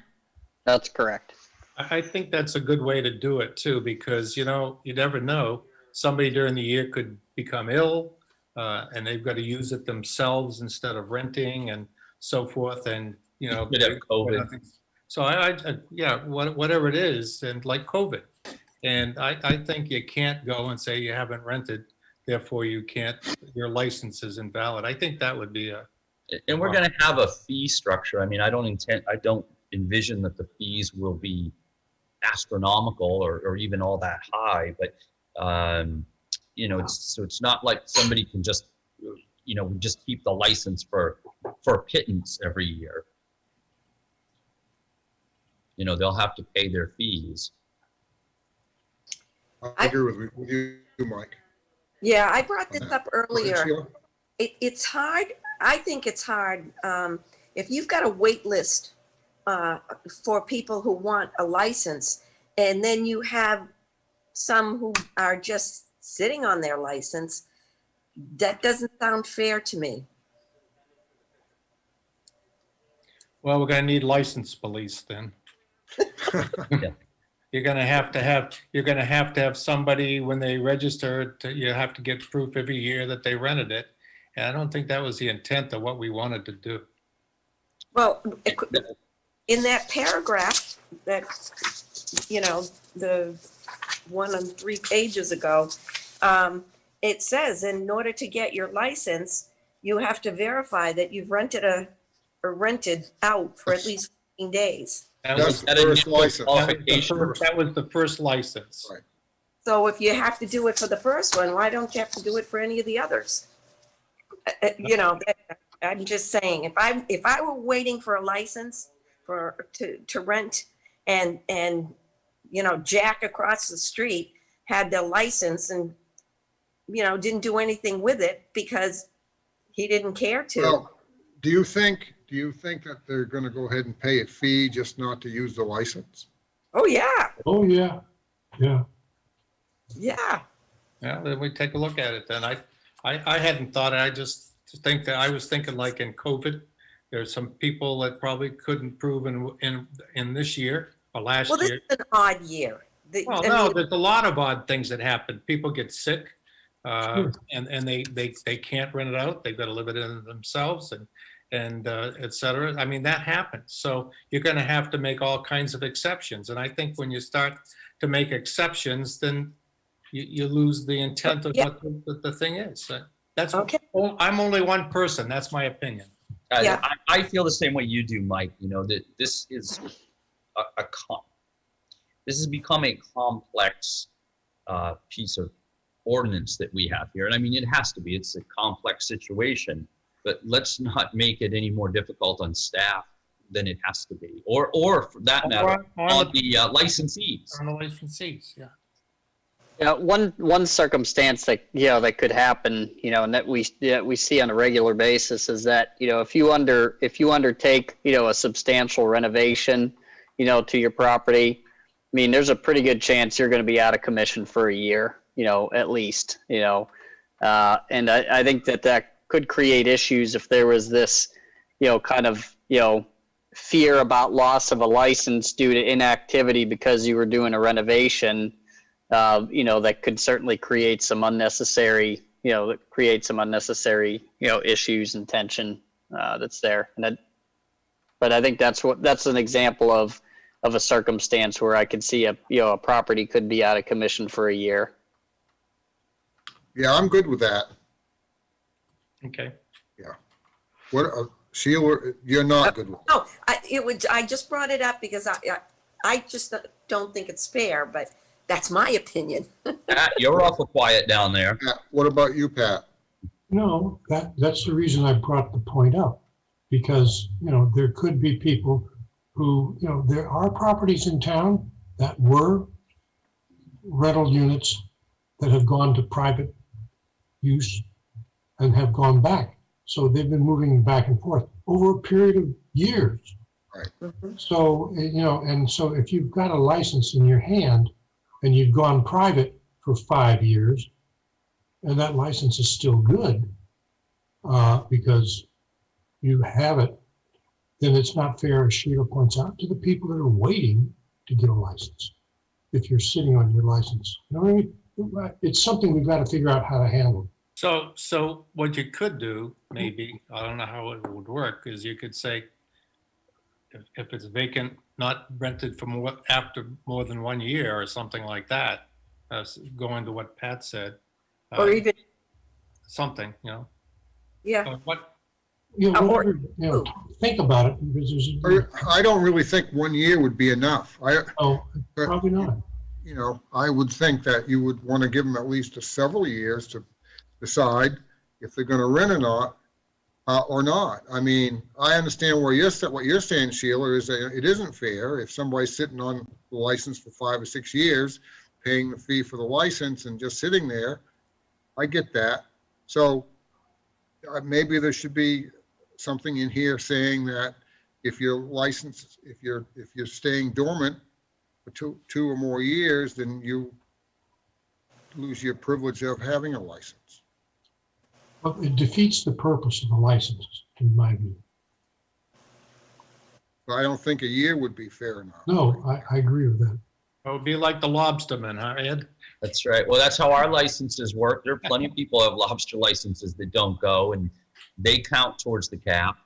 That's correct. I think that's a good way to do it too, because, you know, you never know. Somebody during the year could become ill, and they've got to use it themselves instead of renting and so forth, and, you know. Could have COVID. So yeah, whatever it is, and like COVID. And I think you can't go and say you haven't rented, therefore you can't, your license is invalid. I think that would be And we're gonna have a fee structure. I mean, I don't envision that the fees will be astronomical or even all that high, but, you know, it's not like somebody can just, you know, just keep the license for pittance every year. You know, they'll have to pay their fees. I agree with you, Mike. Yeah, I brought this up Go ahead, earlier. Sheila. It's hard. I think it's hard. If you've got a wait list for people who want a license, and then you have some who are just sitting on their license, that doesn't sound fair to me. well, we're gonna need license police then. Yeah. You're gonna have to have somebody when they register, you have to get proof every year that they rented it. And I don't think that was the intent of what we wanted to do. Well, in that paragraph that, you know, the one on 3 pages ago, it says, in order to get your license, you have to verify that you've rented out for at least 15 days. That That's was, the That first initial license. qualification. that was the first license. Right. So if you have to do it for the first one, why don't you have to do it for any of the others? You know, I'm just saying, if I were waiting for a license to rent, and you know, Jack across the street had the license and, you know, didn't do anything with it because he didn't care to. Well, do you think that they're going to go ahead and pay a fee just not to use the license? Oh, yeah, Oh, yeah, yeah. yeah. Yeah, then we take a look at it then. I hadn't thought it. I just think that I was thinking like in COVID, there's some people that probably couldn't prove in this year or last Well, this year. is an odd year. Well, I no, mean, there's a lot of odd things that happen. People get sick, Sure. and they can't rent it out. They've got to live it in themselves and et cetera. I mean, that happens. So you're going to have to make all kinds of exceptions. And I think when you start to make exceptions, then you lose the intent of Yeah. what the thing is. That's, Okay. I'm only one person. That's my opinion. Yeah. I feel the same way you do, Mike. You know, that this is this has become a complex piece of ordinance that we have here. And I mean, it has to be. It's a complex situation. But let's not make it any more difficult on staff than it has to be, or for that matter, on the licensees. On the licensees, yeah. Yeah, one circumstance that, that could happen, and that we see on a regular basis is that, if you undertake, a substantial renovation, to your property, I mean, there's a pretty good chance you're going to be out of commission for a year, at least, and I think that could create issues if there was this, kind of, fear about loss of a license due to inactivity because you were doing a renovation. That could certainly create some unnecessary, issues and tension that's there. But I think that's an example of a circumstance where I could see a property could be out of commission for a year. Yeah, I'm good with that. Okay. What, Sheila, you're not good with it. No, I just brought it up because I just don't think it's fair, but that's my opinion. Pat, you're awful quiet down there. Pat, what about you, Pat? No, that's the reason I brought the point up, because, there could be people who, there are properties in town that were rental units that have gone to private use and have gone back. So they've been moving back and forth over a period of years. Mhm. So, and so if you've got a license in your hand and you've gone private for 5 years, and that license is still good because you have it, then it's not fair, as Sheila points out, to the people that are waiting to get a license. If you're sitting on your license, you know what I mean? It's something we've got to figure out how to handle. So what you could do, maybe, I don't know how it would work, is you could say, if it's vacant, not rented for after more than 1 year or something like that, going to what Pat said. Or even, Something, yeah, What, Whatever, think about it, because there's, I don't really think 1 year would be enough. probably not. I would think that you would want to give them at least several years to decide if they're going to rent or not. I mean, I understand what you're saying, Sheila, is that it isn't fair if somebody's sitting on the license for 5 or 6 years, paying the fee for the license and just sitting there. I get that. So maybe there should be something in here saying that if your license, if you're staying dormant for two or more years, then you lose your privilege of having a license. But it defeats the purpose of the license, in my view. But I don't think a year would be fair enough. No, I agree with that. it would be like the lobsterman, huh, Ed? That's right. Well, that's how our licenses work. There are plenty of people who have lobster licenses that don't go, and they count towards the cap.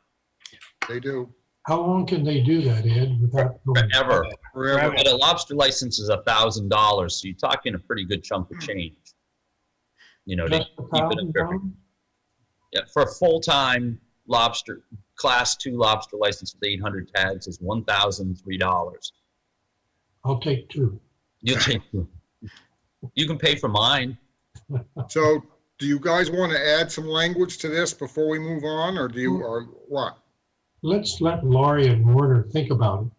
They do. How long can they do that, Ed, without going? Forever. Forever. But a lobster license is $1,000, so you're talking a pretty good chunk of change. To Just keep it a fair. $1,000? Yeah, for a full-time lobster, class 2 lobster license with 800 tags is $1,003. I'll take 2. You'll take, you can pay for mine. So do you guys want to add some language to this before we move on, or or what? Let's let Laurie and Warner think about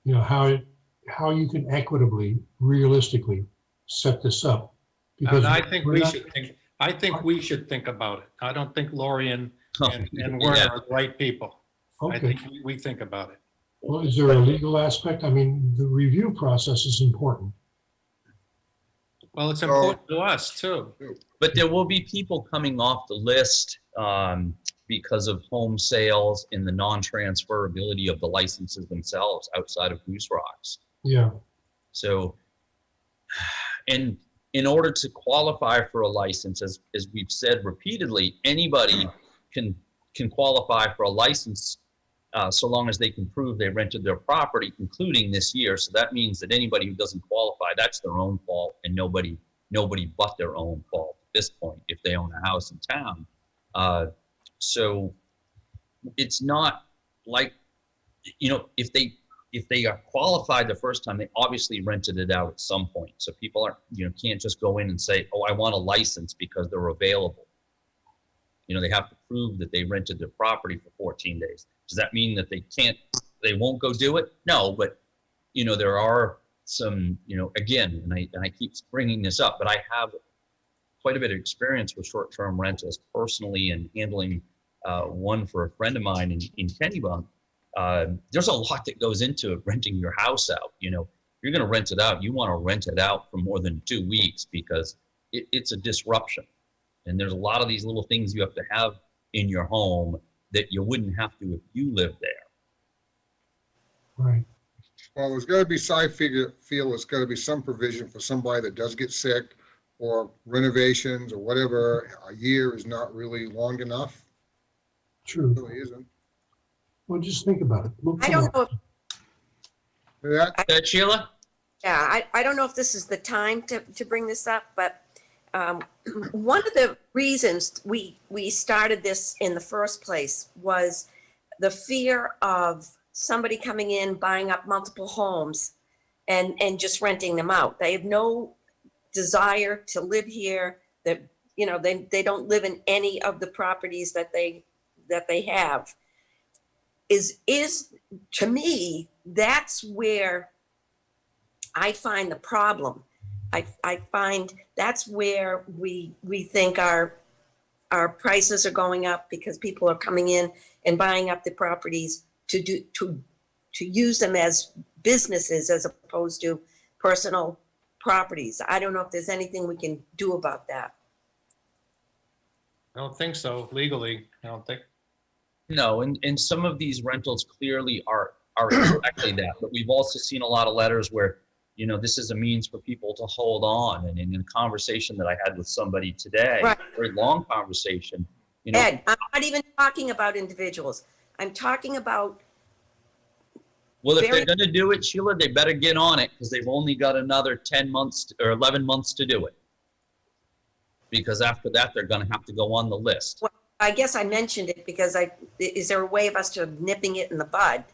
it. How you can equitably, realistically set this up. And I think we're we not- should think, about it. I don't think Lori and Werner Yeah. are the right people. I Okay. think we think about it. Well, is there a legal aspect? I mean, the review process is important. Well, it's important to us too. But there will be people coming off the list because of home sales and the non-transferability of the licenses themselves outside of Goose Rocks. Yeah. So, and in order to qualify for a license, as we've said repeatedly, anybody can qualify for a license so long as they can prove they rented their property, including this year. So that means that anybody who doesn't qualify, that's their own fault, and nobody but their own fault at this point if they own a house in town. So it's not like, if they are qualified the first time, they obviously rented it out at some point. So people aren't, can't just go in and say, oh, I want a license because they're available. They have to prove that they rented their property for 14 days. Does that mean that they won't go do it? No, but there are some, again, and I keep bringing this up, but I have quite a bit of experience with short-term rentals personally and handling one for a friend of mine in Kennebunk. There's a lot that goes into renting your house out. You're going to rent it out. You want to rent it out for more than 2 weeks because it's a disruption. And there's a lot of these little things you have to have in your home that you wouldn't have to if you lived there. Right. Well, there's got to be, feel there's got to be some provision for somebody that does get sick or renovations or whatever. A year is not really long enough. True. It really isn't. Well, just think about it. Look I don't know if That, Sheila? Yeah, I don't know if this is the time to bring this up, but one of the reasons we started this in the first place was the fear of somebody coming in, buying up multiple homes and just renting them out. They have no desire to live here. That, they don't live in any of the properties that they have. Is to me, that's where I find the problem. I find that's where we think our prices are going up because people are coming in and buying up the properties to use them as businesses as opposed to personal properties. I don't know if there's anything we can do about that. I don't think so legally. I don't think. No, and some of these rentals clearly are exactly that. But we've also seen a lot of letters where, this is a means for people to hold on. And in a conversation that I had with somebody today, Right. a very long conversation, Ed, I'm not even talking about individuals. I'm talking about, well, if very- they're going to do it, Sheila, they better get on it because they've only got another 10 months or 11 months to do it. Because after that, they're going to have to go on the list. well, I guess I mentioned it because is there a way of us to nipping it in the bud?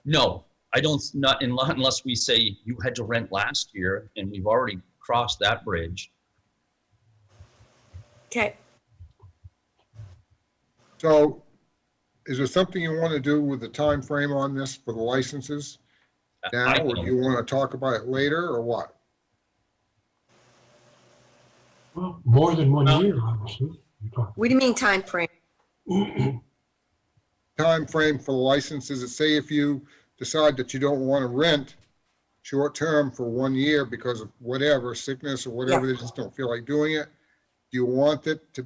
No, I don't, not unless we say you had to rent last year and we've already crossed that bridge. Okay, so is there something you want to do with the time frame on this for the licenses now, or do you want to talk about it later, or what? Well, more than 1 Well- year, obviously. what do you mean time frame? Time frame for the licenses, say if you decide that you don't want to rent short-term for 1 year because of whatever, sickness or whatever, they just don't feel like doing it. Do you want it to,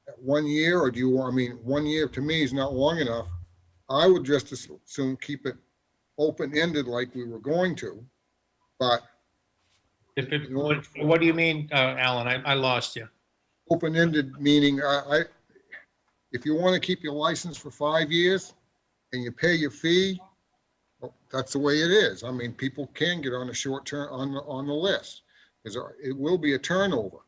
at 1 year, or do you want, 1 year to me is not long enough. I would just as soon keep it open-ended like we were going to, but What do you mean, Alan? I lost you. open-ended meaning, if you want to keep your license for 5 years and you pay your fee, well, that's the way it is. People can get on a short term on the list. It will be a turnover,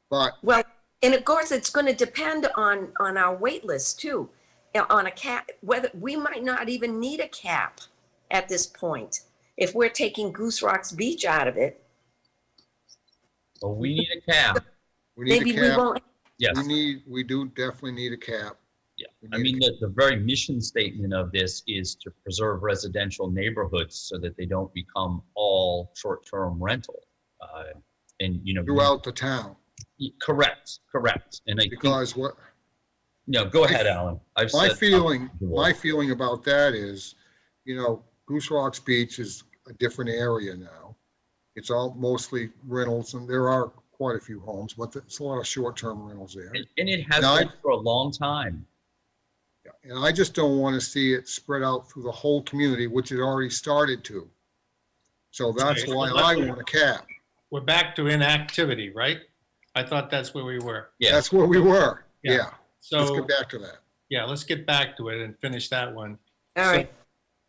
but Well, and of course, it's going to depend on our wait list too. On a cap, whether we might not even need a cap at this point. If we're taking Goose Rocks Beach out of it, Well, we need a cap. we need maybe a we cap. won't. Yes. We do definitely need a cap. Yeah. We I need mean, the very mission statement of this is to preserve residential neighborhoods so that they don't become all short-term rental. throughout the town, Correct. And I think, because what, no, go ahead, Alan. I've my said- feeling about that is, Goose Rocks Beach is a different area now. It's all mostly rentals, and there are quite a few homes, but it's a lot of short-term rentals there. And it has And been for a long time. And I just don't want to see it spread out through the whole community, which it already started to. So that's Okay, why so I let's- want a cap. We're back to inactivity, right? I thought that's where we were. Yeah. That's where we were. Yeah. Yeah, let's So, get back to that. yeah, let's get back to it and finish that one. All right.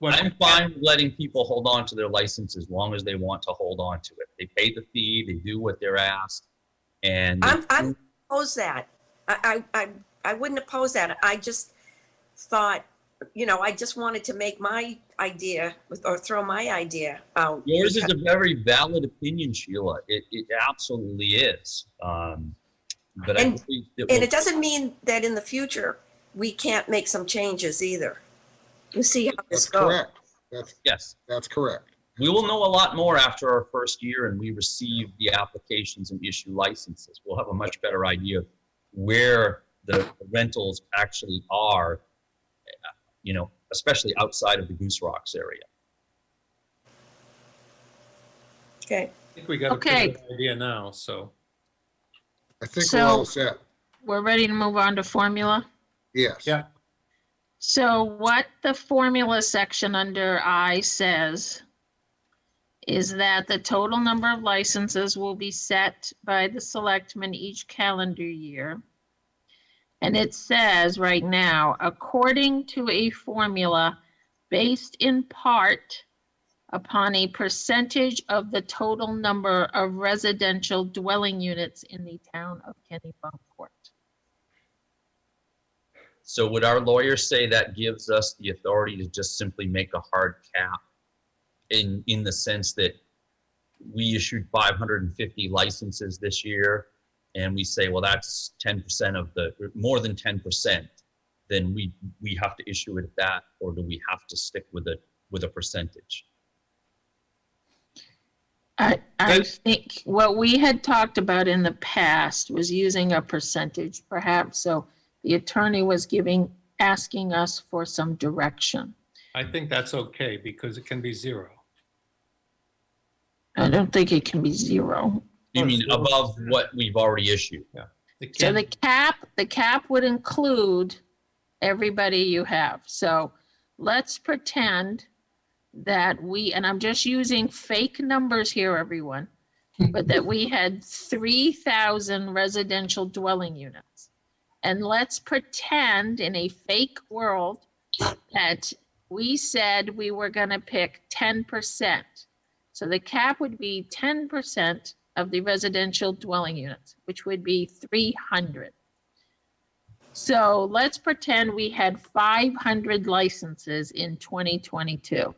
I'm fine with letting people hold on to their license as long as they want to hold on to it. They pay the fee, they do what they're asked, and I'm oppose that. I wouldn't oppose that. I just thought, I just wanted to make my idea or throw my idea out. yours is a very valid opinion, Sheila. It absolutely is. But I And- believe that And we'll- it doesn't mean that in the future, we can't make some changes either. We'll see how this That's goes. correct. yes, That's correct. We will know a lot more after our first year and we receive the applications and issue licenses. We'll have a much better idea of where the rentals actually are, you know, especially outside of the Goose Rocks area. Okay. I think we got a Okay. pretty good idea now, so. I think we're all So- set. We're ready to move on to formula. Yes. Yeah. So what the formula section under I says is that the total number of licenses will be set by the selectmen each calendar year. And it says right now, according to a formula based in part upon a percentage of the total number of residential dwelling units in the town of Kennebunkport. So would our lawyer say that gives us the authority to just simply make a hard cap in the sense that we issued 550 licenses this year and we say, well, that's 10% of the, more than 10%, then we have to issue it at that, or do we have to stick with a percentage? I think what we had talked about in the past was using a percentage perhaps, so the attorney was asking us for some direction. I think that's okay because it can be zero. I don't think it can be zero. You mean above what we've already issued? It So can- the cap would include everybody you have. So let's pretend that and I'm just using fake numbers here, everyone, but that we had 3,000 residential dwelling units. And let's pretend in a fake world that we said we were going to pick 10%. So the cap would be 10% of the residential dwelling units, which would be 300. So let's pretend we had 500 licenses in 2022,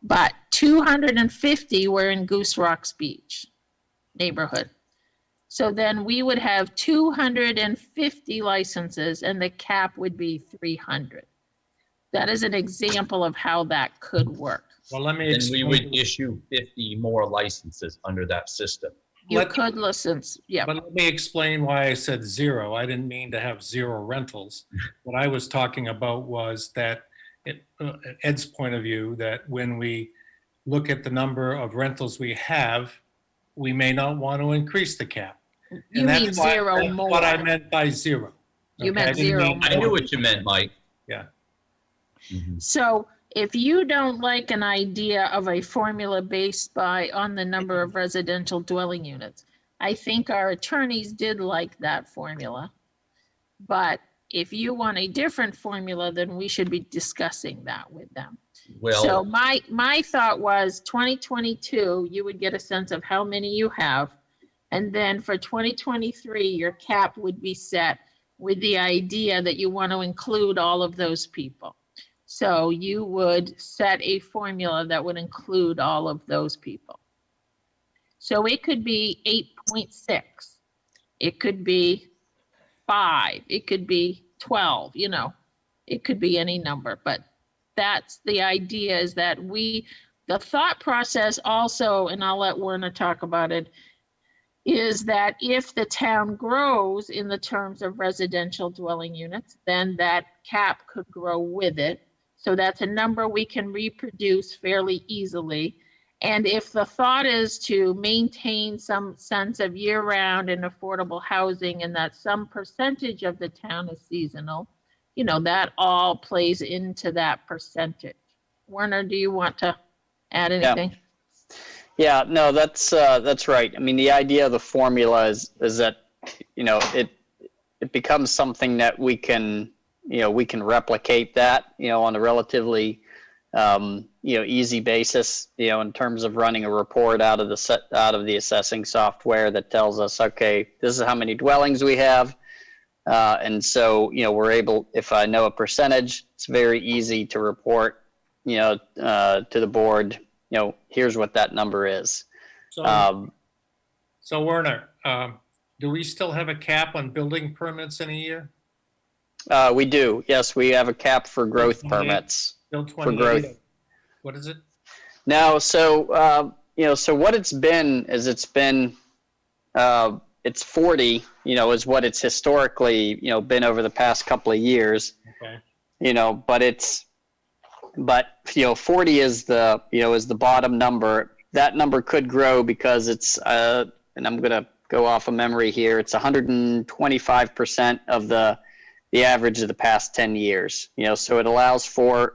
but 250 were in Goose Rocks Beach neighborhood. So then we would have 250 licenses and the cap would be 300. That is an example of how that could work. Well, let me Then we would explain, issue 50 more licenses under that system. You Let- could listen, yeah. but let me explain why I said zero. I didn't mean to have zero rentals. What I was talking about was that, Ed's point of view, that when we look at the number of rentals we have, we may not want to increase the cap. You And mean that's why- zero that's more. What I meant by zero. You Okay, I meant didn't zero mean- I knew what you meant, Mike. Yeah. Mhm. So if you don't like an idea of a formula based on the number of residential dwelling units, I think our attorneys did like that formula. But if you want a different formula, then we should be discussing that with them. So Well, my thought was 2022, you would get a sense of how many you have. And then for 2023, your cap would be set with the idea that you want to include all of those people. So you would set a formula that would include all of those people. So it could be 8.6. It could be 5. It could be 12, it could be any number, but that's the idea, is that the thought process also, and I'll let Werner talk about it, is that if the town grows in the terms of residential dwelling units, then that cap could grow with it. So that's a number we can reproduce fairly easily. And if the thought is to maintain some sense of year-round and affordable housing and that some percentage of the town is seasonal, that all plays into that percentage. Werner, do you want to add anything? Yeah, no, that's right. I mean, the idea of the formula is that, it becomes something that we can replicate that, on a relatively, easy basis, in terms of running a report out of the assessing software that tells us, okay, this is how many dwellings we have. And so, we're able, if I know a percentage, it's very easy to report, to the board, here's what that number is. So Werner, do we still have a cap on building permits in a year? We do. Yes, we have a cap for growth 28. permits. Still For growth. 28. What is it? No, so, so what it's been is it's 40, is what it's historically, been over the past couple of years, Okay. but 40 is the bottom number. That number could grow because it's, and I'm going to go off of memory here, it's 125% of the average of the past 10 years, so it allows for,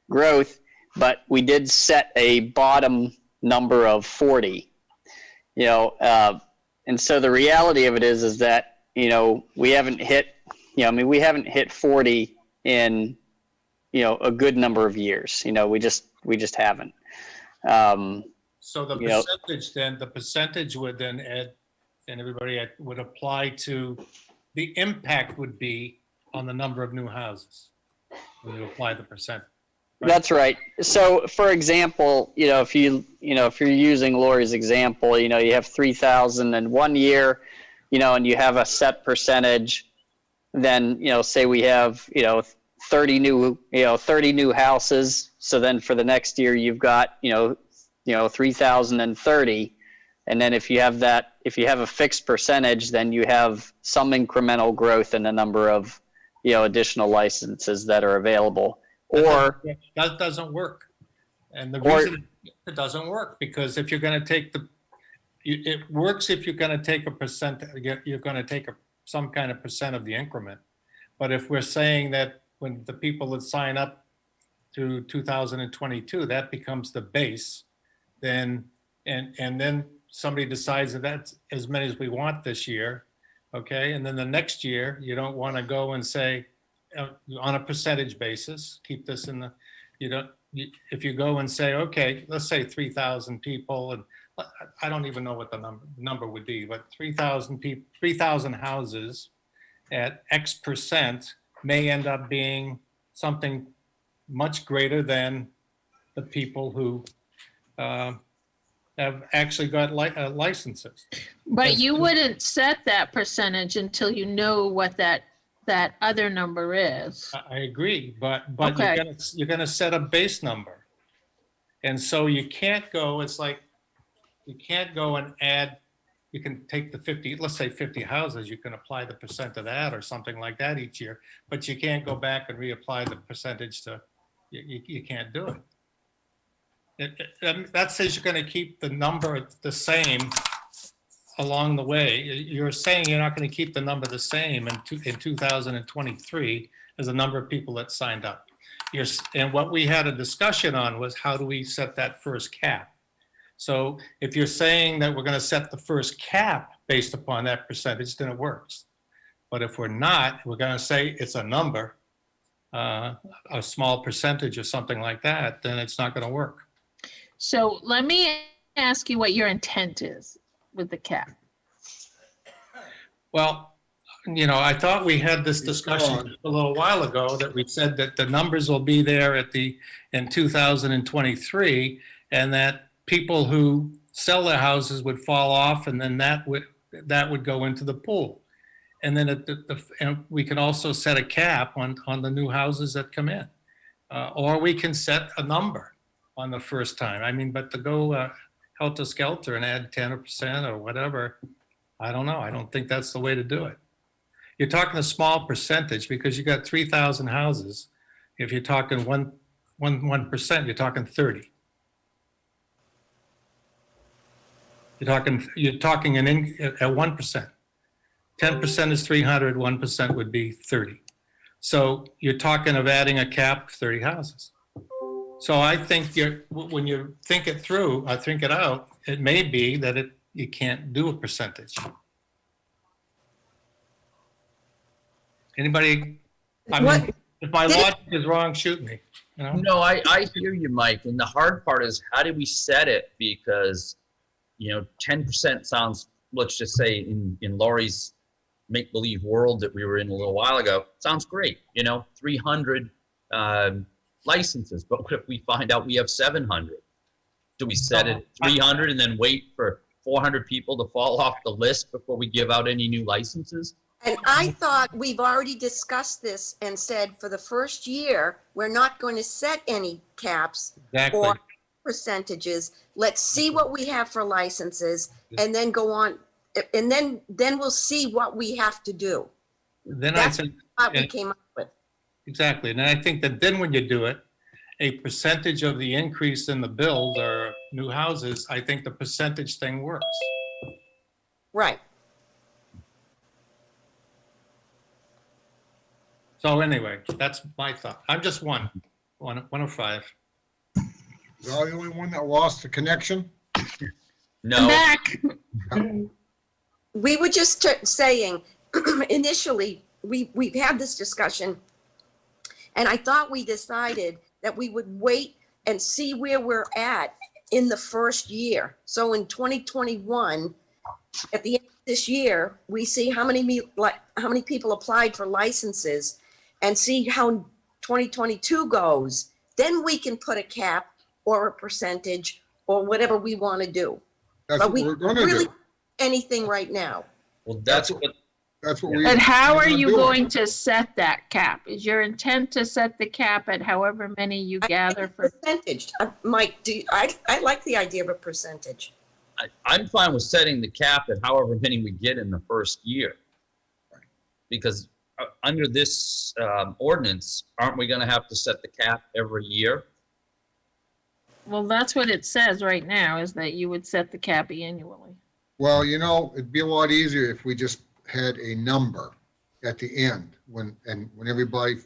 growth, but we did set a bottom number of 40, and so the reality of it is that, we haven't hit, we haven't hit 40 in, a good number of years, we just haven't. So the You know- percentage then, the percentage would then add, and everybody would apply to, the impact would be on the number of new houses when you apply the percent. That's right. So, for example, if you're using Lori's example, you have 3,000 in 1 year, and you have a set percentage, then, say we have, 30 new houses. So then for the next year, you've got, 3,030. And then if you have a fixed percentage, then you have some incremental growth in the number of, additional licenses that are available. Or That doesn't work. And the Or- reason it doesn't work, because if you're going to take it works if you're going to take a percent, you're going to take some kind of percent of the increment. But if we're saying that when the people that sign up through 2022, that becomes the base, then, and then somebody decides that that's as many as we want this year, okay? And then the next year, you don't want to go and say, on a percentage basis, keep this in the, if you go and say, okay, let's say 3,000 people, and I don't even know what the number would be, but 3,000 people, 3,000 houses at X percent may end up being something much greater than the people who have actually got licenses. But you wouldn't set that percentage until you know what that other number is. I agree, but Okay. you're gonna set a base number. And so you can't go, it's like, you can't go and add, you can take the 50, let's say 50 houses, you can apply the percent of that or something like that each year, but you can't go back and reapply the percentage to, you can't do it. That says you're gonna keep the number the same along the way. You're saying you're not going to keep the number the same in 2023 as the number of people that signed up. And what we had a discussion on was, how do we set that first cap? So if you're saying that we're going to set the first cap based upon that percentage, then it works. But if we're not, we're going to say it's a number, a small percentage or something like that, then it's not going to work. So let me ask you what your intent is with the cap. Well, I thought we had this discussion a little while ago, that we said that the numbers will be there in 2023, and that people who sell their houses would fall off, and then that would go into the pool. And then and we can also set a cap on the new houses that come in, or we can set a number on the first time. I mean, but to go helter skelter and add 10% or whatever, I don't know. I don't think that's the way to do it. You're talking a small percentage because you got 3,000 houses. If you're talking 1%, you're talking 30. You're talking at 1%. 10% is 300, 1% would be 30. So you're talking of adding a cap of 30 houses. So I think when you think it through, think it out, it may be that you can't do a percentage. Anybody? I What- mean, if my logic is wrong, shoot me. No, I hear you, Mike. And the hard part is, how do we set it? Because, 10% sounds, let's just say in Laurie's make-believe world that we were in a little while ago, sounds great. 300 licenses. But what if we find out we have 700? Do we set it at 300 and then wait for 400 people to fall off the list before we give out any new licenses? And I thought we've already discussed this and said for the first year, we're not going to set any caps Exactly. percentages. Let's see what we have for licenses and then go on. And then we'll see what we have to do. Then That's I think, what we and- came up with. exactly. And I think that then when you do it, a percentage of the increase in the build or new houses, I think the percentage thing works. Right. So anyway, that's my thought. I'm just one of five. Is I the only one that lost the connection? I'm No, back. We were just saying, initially, we've had this discussion, and I thought we decided that we would wait and see where we're at in the first year. So in 2021, at the end of this year, we see how many people applied for licenses and see how 2022 goes. Then we can put a cap or a percentage or whatever we want to do. That's But what we we're gonna really do. anything right now. well, that's what, That's what we. But how are you we're gonna do. going to set that cap? Is your intent to set the cap at however many you gather for? Percentage. Mike, I like the idea of a percentage. I'm fine with setting the cap at however many we get in the first year. Because under this ordinance, aren't we gonna have to set the cap every year? Well, that's what it says right now, is that you would set the cap annually. Well, it'd be a lot easier if we just had a number at the end, when everybody,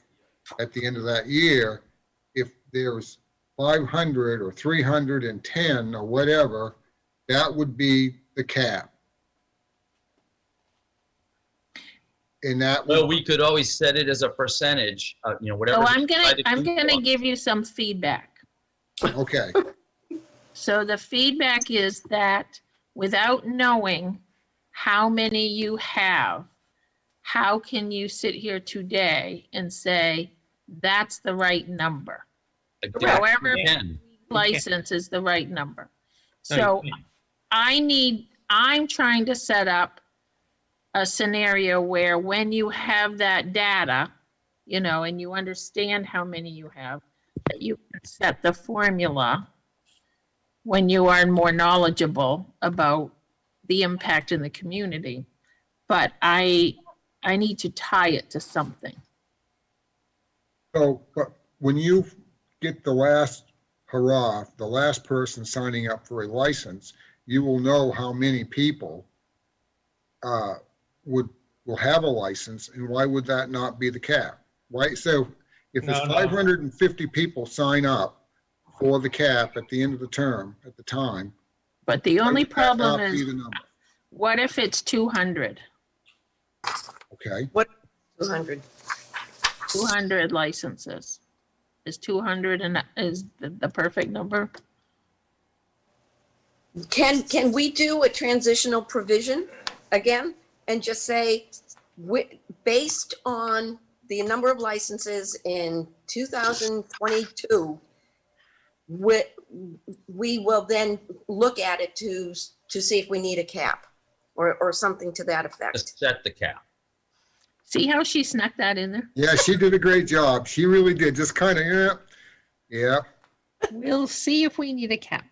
at the end of that year, if there's 500 or 310 or whatever, that would be the cap. And that, Well, we could always set it as a percentage, whatever. So I'm gonna give you some feedback. okay, So the feedback is that without knowing how many you have, how can you sit here today and say, that's the right number? However, license is the right number. So I'm trying to set up a scenario where when you have that data, and you understand how many you have, that you can set the formula when you are more knowledgeable about the impact in the community. But I need to tie it to something. so, but when you get the last hurrah, the last person signing up for a license, you will know how many people will have a license, and why would that not be the cap? Why, so if it's No, no. 550 people sign up for the cap at the end of the term, at the time. But the why only would that problem not be is, the number? what if it's 200? Okay, 200. 200 licenses. Is 200 and is the perfect number? Can we do a transitional provision again and just say, based on the number of licenses in 2022, we will then look at it to see if we need a cap or something to that effect. Just set the cap. See how she snuck that in there? yeah, she did a great job. She really did, just kind of, yeah, We'll see if we need a cap.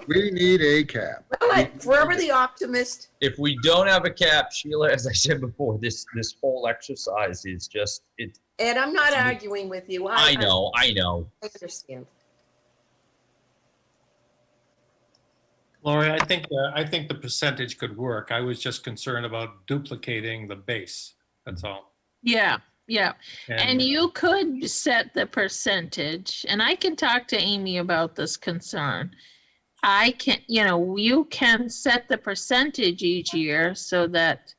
we need a cap. Forever the optimist. If we don't have a cap, Sheila, as I said before, this whole exercise is just, And I'm not arguing with you. I know. I understand. Lori, I think the percentage could work. I was just concerned about duplicating the base. That's all. Yeah. And you could set the percentage, and I can talk to Amy about this concern. You can set the percentage each year so that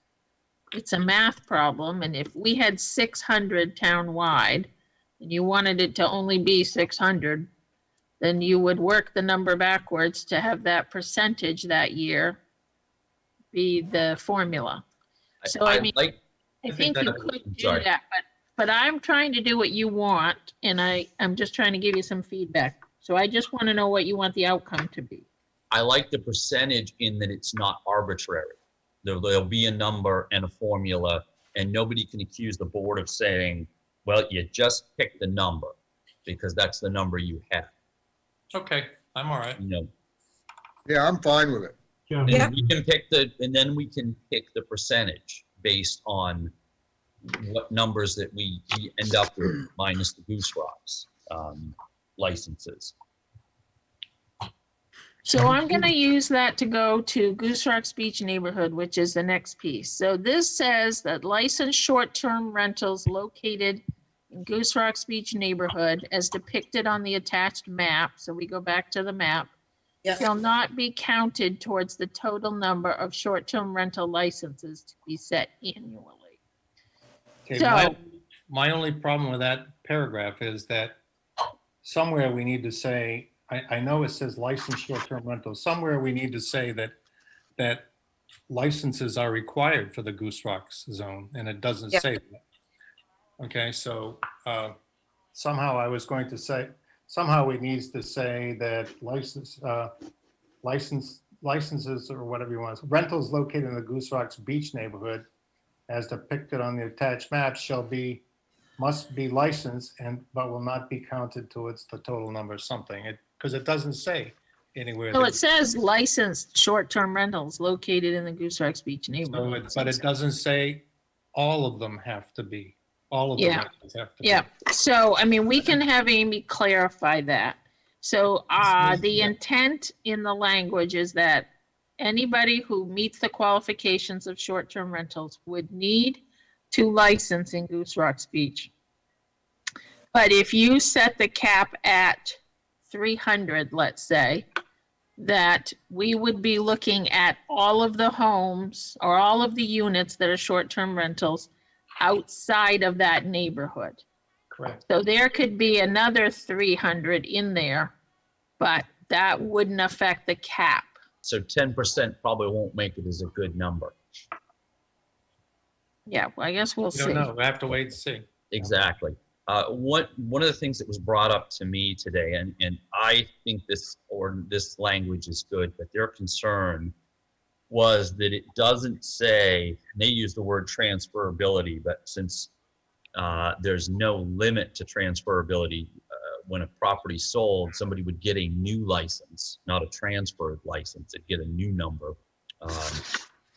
it's a math problem. And if we had 600 townwide and you wanted it to only be 600, then you would work the number backwards to have that percentage that year be the formula. So I mean, I think you could do that, but I'm trying to do what you want, and I'm just trying to give you some feedback. So I just want to know what you want the outcome to be. I like the percentage in that it's not arbitrary. There'll be a number and a formula, and nobody can accuse the board of saying, well, you just picked the number, because that's the number you have. Okay, I'm all right. you know, Yeah, I'm fine with it. Yeah, and Yeah. we can pick and then we can pick the percentage based on what numbers that we end up with minus the Goose Rocks licenses. So I'm gonna use that to go to Goose Rocks Beach neighborhood, which is the next piece. So this says that licensed short-term rentals located in Goose Rocks Beach neighborhood as depicted on the attached map, so we go back to the map, Yeah. shall not be counted towards the total number of short-term rental licenses to be set annually. Okay, So- my only problem with that paragraph is that somewhere we need to say, I know it says licensed short-term rentals. Somewhere we need to say that licenses are required for the Goose Rocks zone, and it doesn't Yeah. say that. Okay, so somehow I was going to say, somehow it needs to say that licenses or whatever you want, rentals located in the Goose Rocks Beach neighborhood as depicted on the attached map must be licensed but will not be counted towards the total number of something. Because it doesn't say anywhere. Well, that- it says licensed short-term rentals located in the Goose Rocks Beach So neighborhood. but it doesn't say all of them have to be. All of the Yeah. rentals have to be. Yeah, so, I mean, we can have Amy clarify that. So, the intent in the language is that anybody who meets the qualifications of short-term rentals would need to license in Goose Rocks Beach. But if you set the cap at 300, let's say, that we would be looking at all of the homes or all of the units that are short-term rentals outside of that neighborhood. Correct. So there could be another 300 in there, but that wouldn't affect the cap. So 10% probably won't make it as a good number. Yeah, well, I guess we'll We don't see. know. We have to wait and see. Exactly. One of the things that was brought up to me today, and I think this language is good, but their concern was that it doesn't say, and they use the word transferability, but since there's no limit to transferability, when a property sold, somebody would get a new license, not a transferred license. They'd get a new number.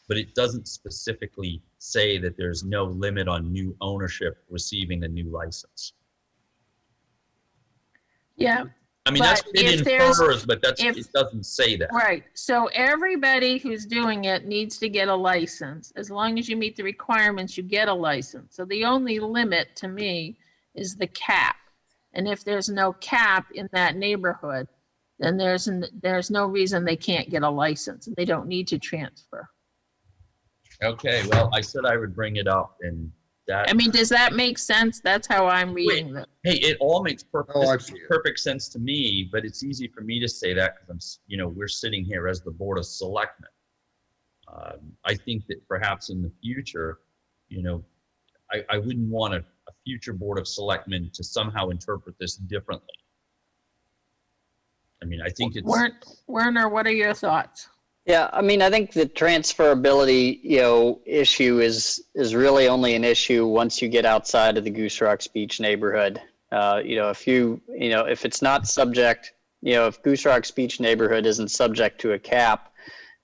But it doesn't specifically say that there's no limit on new ownership receiving a new license. Yeah, I mean, that's But what it if there's- infers, but if- it doesn't say that. right. So everybody who's doing it needs to get a license. As long as you meet the requirements, you get a license. So the only limit to me is the cap. And if there's no cap in that neighborhood, then there's no reason they can't get a license and they don't need to transfer. Okay, well, I said I would bring it up, and that, I mean, does that make sense? That's how I'm reading it. hey, it all makes Oh, I see it. perfect sense to me, but it's easy for me to say that because we're sitting here as the Board of Selectmen. I think that perhaps in the future, I wouldn't want a future Board of Selectmen to somehow interpret this differently. I mean, I think it's. Werner, what are your thoughts? Yeah, I mean, I think the transferability, issue is really only an issue once you get outside of the Goose Rocks Beach neighborhood. If it's not subject, if Goose Rocks Beach neighborhood isn't subject to a cap,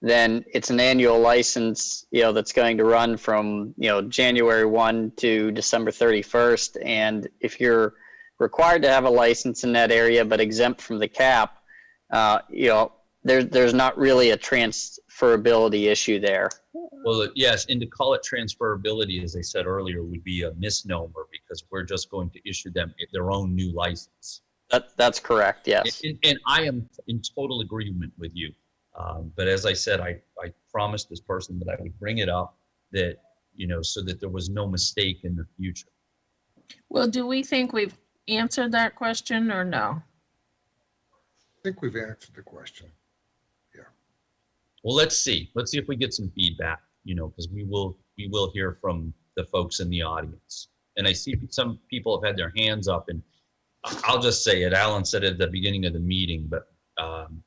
then it's an annual license, that's going to run from, January 1 to December 31st. And if you're required to have a license in that area but exempt from the cap, there's not really a transferability issue there. Well, yes, and to call it transferability, as I said earlier, would be a misnomer because we're just going to issue them their own new license. That's correct, yes. And I am in total agreement with you. But as I said, I promised this person that I would bring it up that, so that there was no mistake in the future. Well, do we think we've answered that question or no? I think we've answered the question. Well, let's see. Let's see if we get some feedback, because we will hear from the folks in the audience. And I see some people have had their hands up, and I'll just say it. Alan said it at the beginning of the meeting, but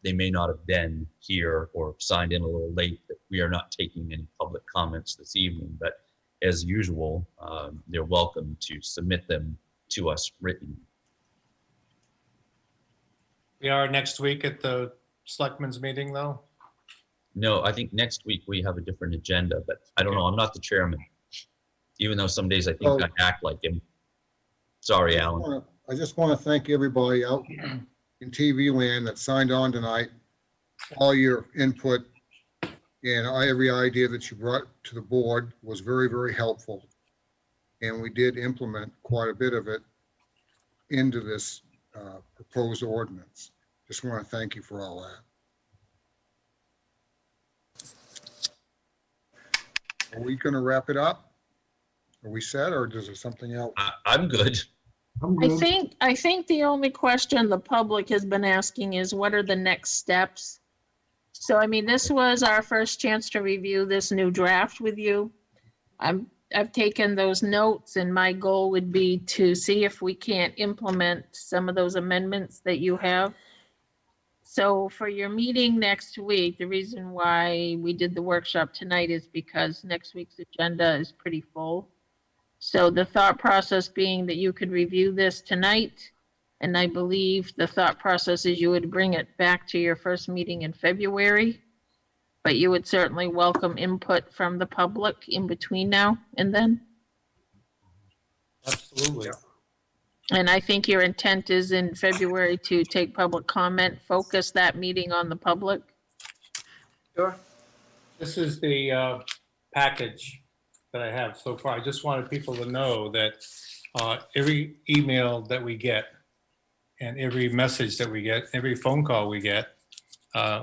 they may not have been here or signed in a little late, that we are not taking any public comments this evening. But as usual, they're welcome to submit them to us written. We are next week at the Selectmen's meeting, though. No, I think next week we have a different agenda, but I don't know. I'm not the chairman. Even though some days I think Oh. I act like him. Sorry, Alan. I just want to thank everybody out in TV land that signed on tonight. All your input and every idea that you brought to the board was very, very helpful. And we did implement quite a bit of it into this proposed ordinance. Just want to thank you for all that. Are we going to wrap it up? Are we set, or is there something else? I'm good. I'm I good. think the only question the public has been asking is what are the next steps? So, I mean, this was our first chance to review this new draft with you. I've taken those notes, and my goal would be to see if we can't implement some of those amendments that you have. So for your meeting next week, the reason why we did the workshop tonight is because next week's agenda is pretty full. So the thought process being that you could review this tonight, and I believe the thought process is you would bring it back to your first meeting in February, but you would certainly welcome input from the public in between now and then. Absolutely. And I think your intent is in February to take public comment, focus that meeting on the public. Sure. This is the package that I have so far. I just wanted people to know that every email that we get and every message that we get, every phone call we get,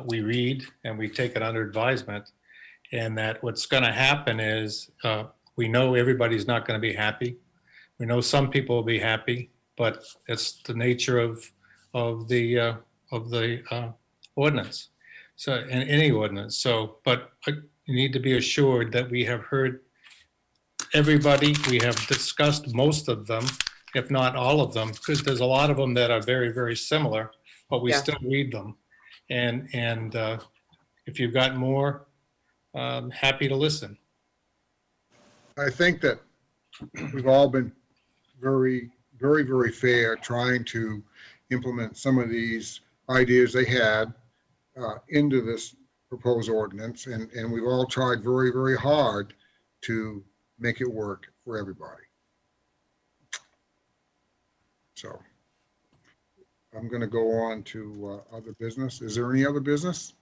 we read and we take it under advisement. And that what's going to happen is we know everybody's not going to be happy. We know some people will be happy, but it's the nature of the ordinance. So, in any ordinance. So, but you need to be assured that we have heard everybody. We have discussed most of them, if not all of them, because there's a lot of them that are very, very similar, but we Yeah. still read them. And if you've got more, happy to listen. I think that we've all been very, very, very fair trying to implement some of these ideas they had into this proposed ordinance. And we've all tried very, very hard to make it work for everybody. So I'm going to go on to other business. Is there any other business?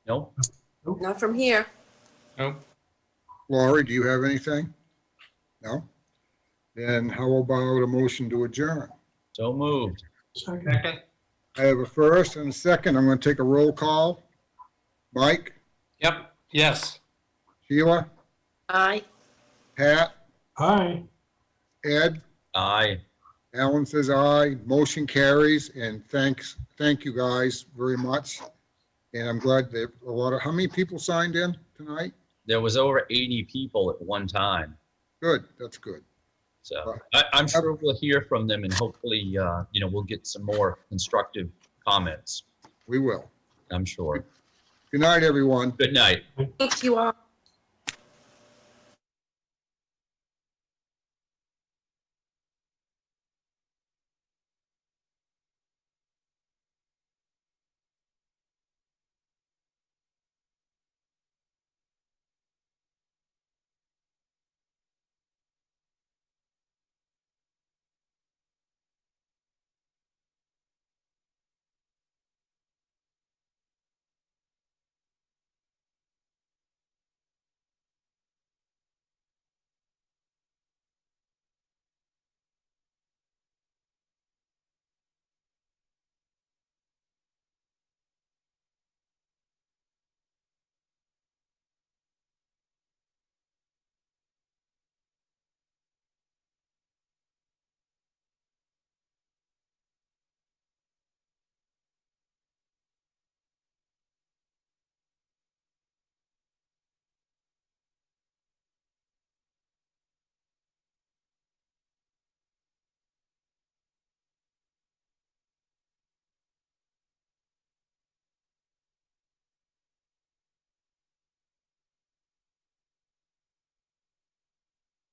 No? Not from here. No, Laurie, do you have anything? No? Then how about a motion to adjourn? So moved. second. I have a first and a second. I'm going to take a roll call. Mike, Yep. Yes. Sheila, Aye. Pat, Aye. Ed, Aye. Alan says aye. Motion carries, and thank you guys very much. And I'm glad that how many people signed in tonight? There was over 80 people at one time. Good, that's good. So I'm sure we'll hear from them, and hopefully, we'll get some more constructive comments. We will. I'm sure. Good night, everyone. Good night. Thank you all.